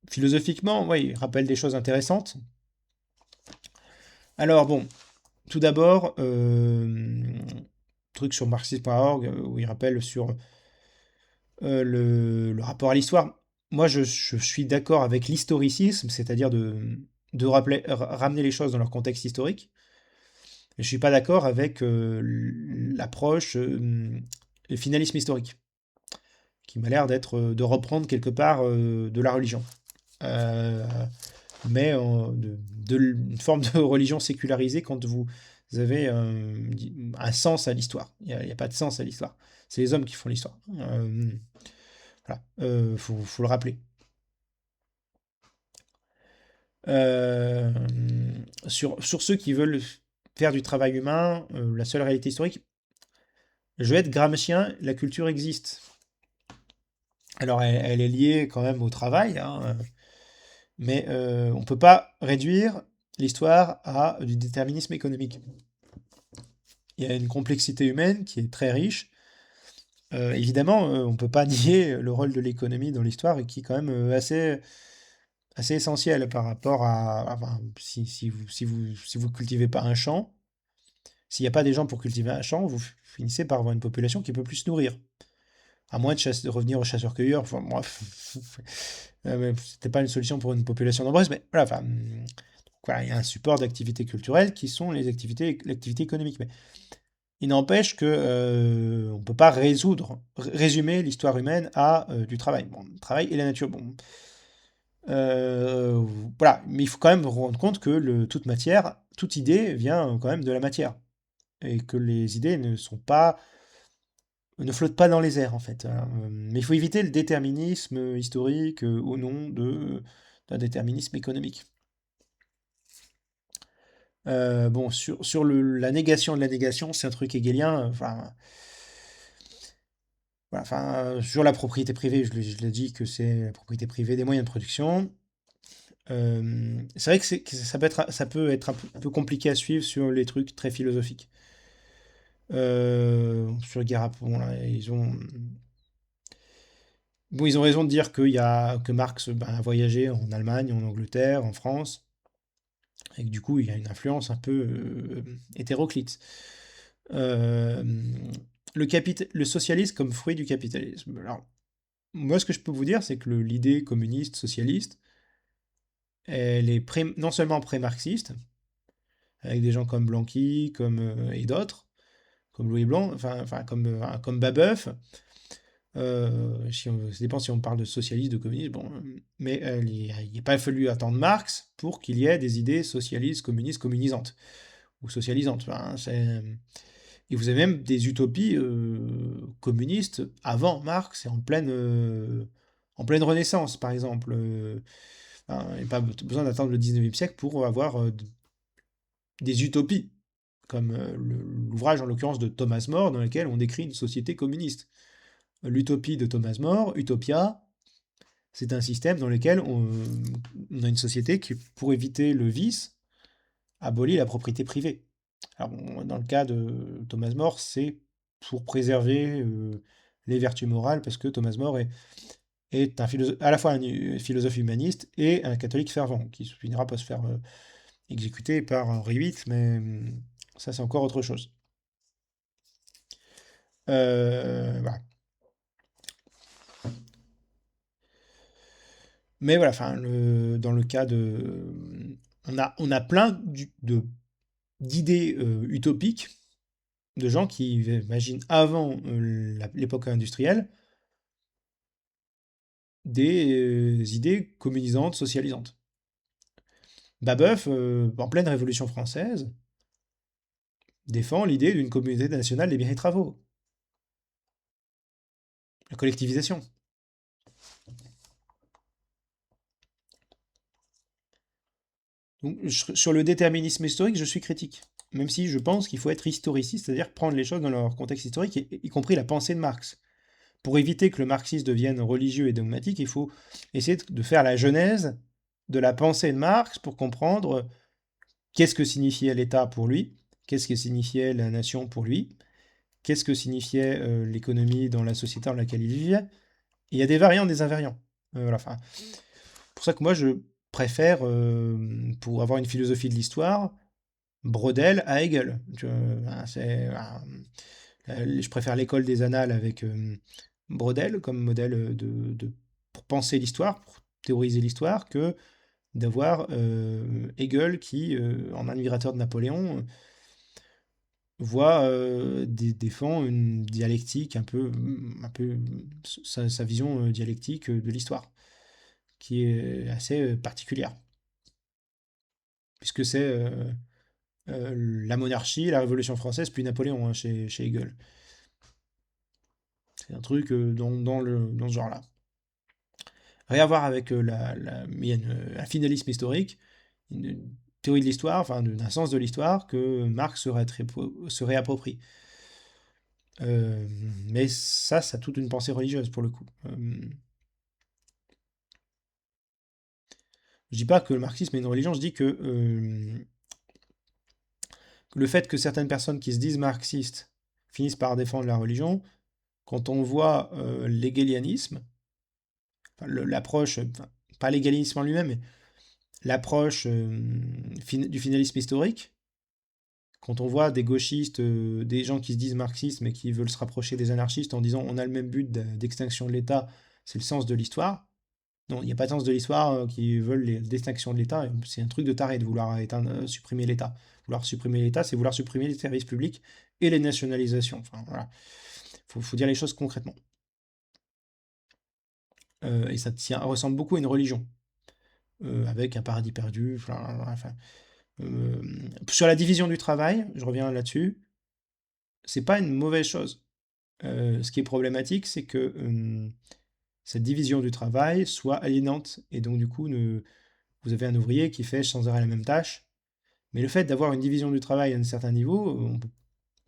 [SPEAKER 2] philosophiquement, ouais, ils rappellent des choses intéressantes. Alors bon, tout d'abord, truc sur marxisme.org où il rappelle sur le rapport à l'histoire. Moi, je suis d'accord avec l'historicisme, c'est-à-dire de ramener les choses dans leur contexte historique. Je suis pas d'accord avec l'approche le finalisme historique, qui m'a l'air d'être de reprendre quelque part de la religion. Euh, mais une forme de religion sécularisée quand vous avez un sens à l'histoire. Il n'y a pas de sens à l'histoire. C'est les hommes qui font l'histoire. Voilà, faut le rappeler. Euh, sur ceux qui veulent faire du travail humain, la seule réalité historique, je vais être gramscien, la culture existe. Alors elle est liée quand même au travail, hein, mais on ne peut pas réduire l'histoire à du déterminisme économique. Il y a une complexité humaine qui est très riche. Évidemment, on ne peut pas nier le rôle de l'économie dans l'histoire et qui est quand même assez essentiel par rapport enfin, si vous cultivez pas un champ, s'il n'y a pas des gens pour cultiver un champ, vous finissez par avoir une population qui peut plus se nourrir. À moins de revenir aux chasseurs-cueilleurs. Enfin, bref, c'était pas une solution pour une population nombreuse, mais voilà, enfin, voilà, il y a un support d'activités culturelles qui sont l'activité économique. Mais il n'empêche que on ne peut pas résumer l'histoire humaine à du travail. Bon, le travail et la nature. Bon, euh, voilà, mais il faut quand même rendre compte que toute matière, toute idée vient quand même de la matière et que les idées ne flottent pas dans les airs en fait. Hein. Mais il faut éviter le déterminisme historique au nom d'un déterminisme économique. Bon, sur la négation de la négation, c'est un truc hegelien. Enfin, voilà, enfin, sur la propriété privée, je l'ai dit que c'est la propriété privée des moyens de production. C'est vrai que ça peut être un peu compliqué à suivre sur les trucs très philosophiques. Sur Guerra, bon, là, ils ont raison de dire que Marx a voyagé en Allemagne, en Angleterre, en France, et que du coup il y a une influence un peu hétéroclite. Euh, le socialisme comme fruit du capitalisme. Alors, moi, ce que je peux vous dire, c'est que l'idée communiste, socialiste, elle est non seulement pré-marxiste, avec des gens comme Blanqui, et d'autres, comme Louis Blanc, comme Babeuf. Ça dépend si on parle de socialisme, de communisme, bon, mais il n'a pas fallu attendre Marx pour qu'il y ait des idées socialistes, communistes, communisantes, ou socialisantes. Enfin, Et vous avez même des utopies communistes avant Marx et en pleine Renaissance, par exemple. Enfin, il n'y a pas besoin d'attendre le 19e siècle pour avoir des utopies, comme l'ouvrage en l'occurrence de Thomas More, dans lequel on décrit une société communiste. L'utopie de Thomas More, Utopia, c'est un système dans lequel on a une société qui, pour éviter le vice, abolit la propriété privée. Alors, bon, dans le cas de Thomas More, c'est pour préserver les vertus morales, parce que Thomas More est à la fois un philosophe humaniste et un catholique fervent, qui finira par se faire exécuter par Henri VIII, mais ça c'est encore autre chose. Voilà. Mais voilà, enfin, dans le cas de... On a plein d'idées utopiques, de gens qui imaginent avant l'époque industrielle des idées communisantes, socialisantes. Babeuf, en pleine Révolution française, défend l'idée d'une communauté nationale des biens et travaux, la collectivisation. Donc, sur le déterminisme historique, je suis critique. Même si je pense qu'il faut être historiciste, c'est-à-dire prendre les choses dans leur contexte historique, y compris la pensée de Marx. Pour éviter que le marxisme devienne religieux et dogmatique, il faut essayer de faire la genèse de la pensée de Marx pour comprendre qu'est-ce que signifiait l'État pour lui, qu'est-ce que signifiait la nation pour lui, qu'est-ce que signifiait l'économie dans la société dans laquelle il vivait. Et il y a des variants, des invariants. Voilà, enfin, pour ça que moi, je préfère, pour avoir une philosophie de l'histoire, Brodel à Hegel. Je préfère l'école des annales avec Brodel comme modèle pour penser l'histoire, pour théoriser l'histoire, que d'avoir Hegel qui, en admirateur de Napoléon, défend une dialectique un peu sa vision dialectique de l'histoire, qui est assez particulière, puisque c'est la monarchie, la Révolution française, puis Napoléon hein, chez Hegel. C'est un truc dans ce genre-là. Rien à voir avec il y a un finalisme historique, une théorie de l'histoire, enfin d'un sens de l'histoire que Marx se réapproprie. Euh, mais ça a toute une pensée religieuse pour le coup. Je dis pas que le marxisme est une religion, je dis que le fait que certaines personnes qui se disent marxistes finissent par défendre la religion, quand on voit l'hégélianisme, enfin, l'approche, enfin, pas l'hégélianisme en lui-même, mais l'approche du finalisme historique, quand on voit des gauchistes, des gens qui se disent marxistes mais qui veulent se rapprocher des anarchistes en disant on a le même but d'extinction de l'État, c'est le sens de l'histoire. Non, il n'y a pas de sens de l'histoire qui veulent l'extinction de l'État. C'est un truc de taré de vouloir supprimer l'État. Vouloir supprimer l'État, c'est vouloir supprimer les services publics et les nationalisations. Enfin, voilà. Faut dire les choses concrètement. Et ça ressemble beaucoup à une religion, avec un paradis perdu. Enfin, sur la division du travail, je reviens là-dessus, c'est pas une mauvaise chose. Ce qui est problématique, c'est que cette division du travail soit aliénante. Et donc, du coup, vous avez un ouvrier qui fait sans arrêt la même tâche. Mais le fait d'avoir une division du travail à un certain niveau,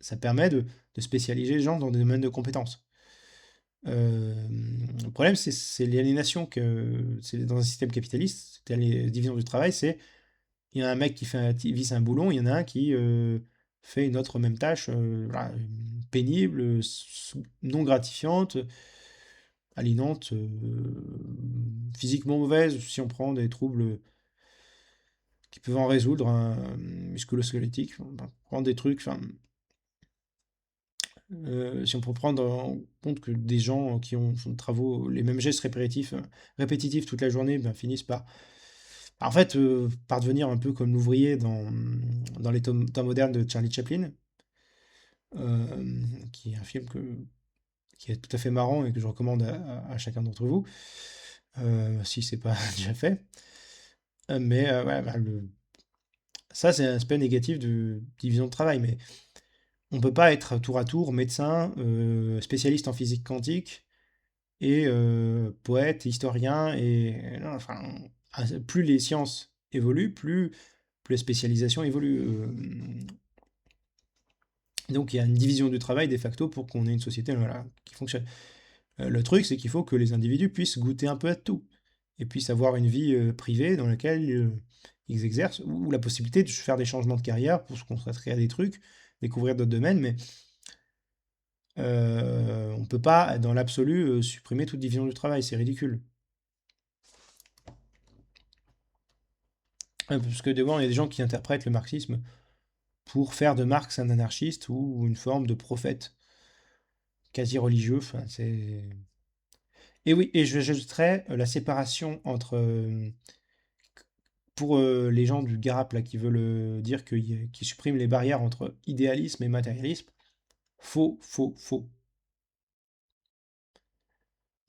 [SPEAKER 2] ça permet de spécialiser les gens dans des domaines de compétences. Le problème, c'est l'aliénation que c'est dans un système capitaliste. C'est les divisions du travail, c'est il y a un mec qui visse un boulon, il y en a un qui fait une autre même tâche voilà, pénible, non gratifiante, aliénante, physiquement mauvaise si on prend des troubles qui peuvent en résoudre, musculo-squelettiques, on va prendre des trucs, enfin, si on peut prendre en compte que des gens qui font des travaux, les mêmes gestes répétitifs toute la journée, ben, finissent en fait, par devenir un peu comme l'ouvrier dans les temps modernes de Charlie Chaplin, qui est un film qui est tout à fait marrant et que je recommande à chacun d'entre vous, si c'est pas déjà fait. Mais ouais, bah, ça, c'est un aspect négatif de division de travail. Mais on peut pas être tour à tour médecin, spécialiste en physique quantique et poète, historien et non, enfin, plus les sciences évoluent, plus les spécialisations évoluent. Donc il y a une division du travail de facto pour qu'on ait une société voilà, qui fonctionne. Le truc, c'est qu'il faut que les individus puissent goûter un peu à tout et puissent avoir une vie privée dans laquelle ils exercent, ou la possibilité de faire des changements de carrière pour se consacrer à des trucs, découvrir d'autres domaines, mais on ne peut pas, dans l'absolu, supprimer toute division du travail, c'est ridicule. Parce que devant, il y a des gens qui interprètent le marxisme pour faire de Marx un anarchiste ou une forme de prophète quasi religieux. Enfin, c'est... Et oui, et j'ajouterais la séparation entre pour les gens du Garap là, qui veulent dire qu'ils suppriment les barrières entre idéalisme et matérialisme, faux, faux, faux.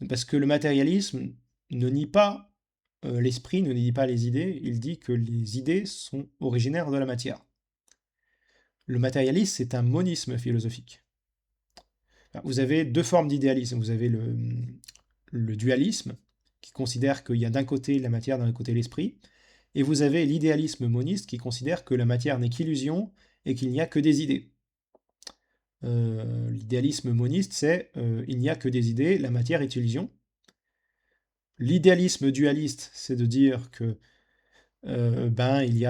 [SPEAKER 2] Parce que le matérialisme ne nie pas l'esprit, ne nie pas les idées, il dit que les idées sont originaires de la matière. Le matérialisme, c'est un monisme philosophique. Vous avez deux formes d'idéalisme. Vous avez le dualisme, qui considère qu'il y a d'un côté la matière, d'un côté l'esprit, et vous avez l'idéalisme moniste qui considère que la matière n'est qu'illusion et qu'il n'y a que des idées. L'idéalisme moniste, c'est il n'y a que des idées, la matière est illusion. L'idéalisme dualiste, c'est de dire que il y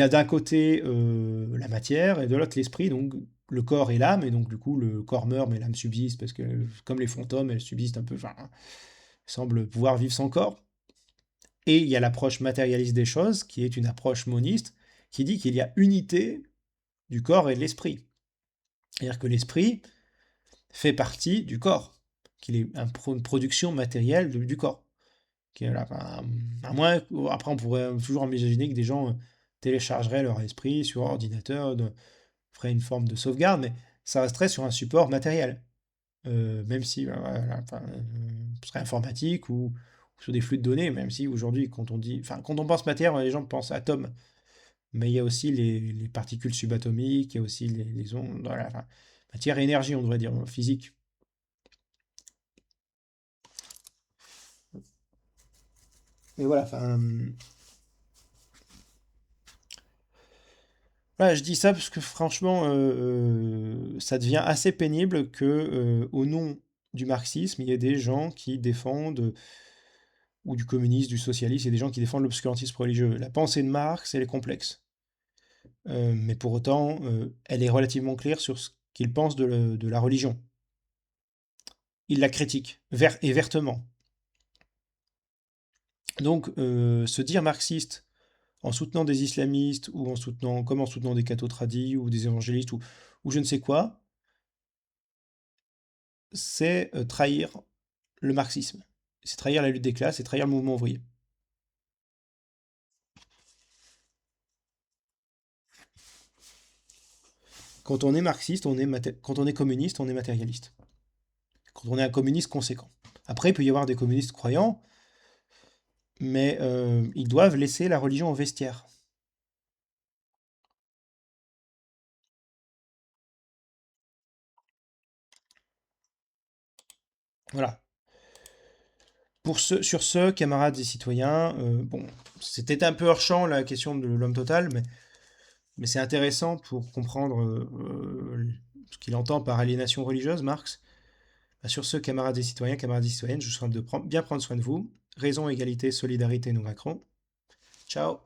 [SPEAKER 2] a d'un côté la matière et de l'autre l'esprit, donc le corps et l'âme, et donc du coup le corps meurt mais l'âme subsiste parce que comme les fantômes, elles subsistent un peu, enfin, semblent pouvoir vivre sans corps. Et il y a l'approche matérialiste des choses, qui est une approche moniste, qui dit qu'il y a unité du corps et de l'esprit. C'est-à-dire que l'esprit fait partie du corps, qu'il est une production matérielle du corps. Qui est là, enfin, à moins, après, on pourrait toujours imaginer que des gens téléchargeraient leur esprit sur ordinateur, feraient une forme de sauvegarde, mais ça resterait sur un support matériel. Même si, voilà, enfin, ce serait informatique ou sur des flux de données, même si aujourd'hui, quand on pense matière, les gens pensent atomes, mais il y a aussi les particules subatomiques, il y a aussi les ondes, voilà, enfin, matière et énergie, on devrait dire, physique. Mais voilà, enfin, voilà, je dis ça parce que franchement, ça devient assez pénible que, au nom du marxisme, il y ait des gens qui défendent, ou du communisme, du socialisme, il y a des gens qui défendent l'obscurantisme religieux. La pensée de Marx, elle est complexe. Mais pour autant, elle est relativement claire sur ce qu'il pense de la religion. Il la critique, et vertement. Donc, se dire marxiste en soutenant des islamistes, ou comme en soutenant des cathos tradis, ou des évangélistes, ou je ne sais quoi, c'est trahir le marxisme. C'est trahir la lutte des classes, c'est trahir le mouvement ouvrier. Quand on est marxiste, quand on est communiste, on est matérialiste. Quand on est un communiste conséquent. Après, il peut y avoir des communistes croyants, mais ils doivent laisser la religion au vestiaire. Voilà. Sur ce, camarades et citoyens, bon, c'était un peu hors champ la question de l'homme total, mais c'est intéressant pour comprendre ce qu'il entend par aliénation religieuse, Marx. Bah, sur ce, camarades et citoyennes, je vous souhaite de bien prendre soin de vous. Raison, égalité, solidarité, nous vaincrons. Ciao.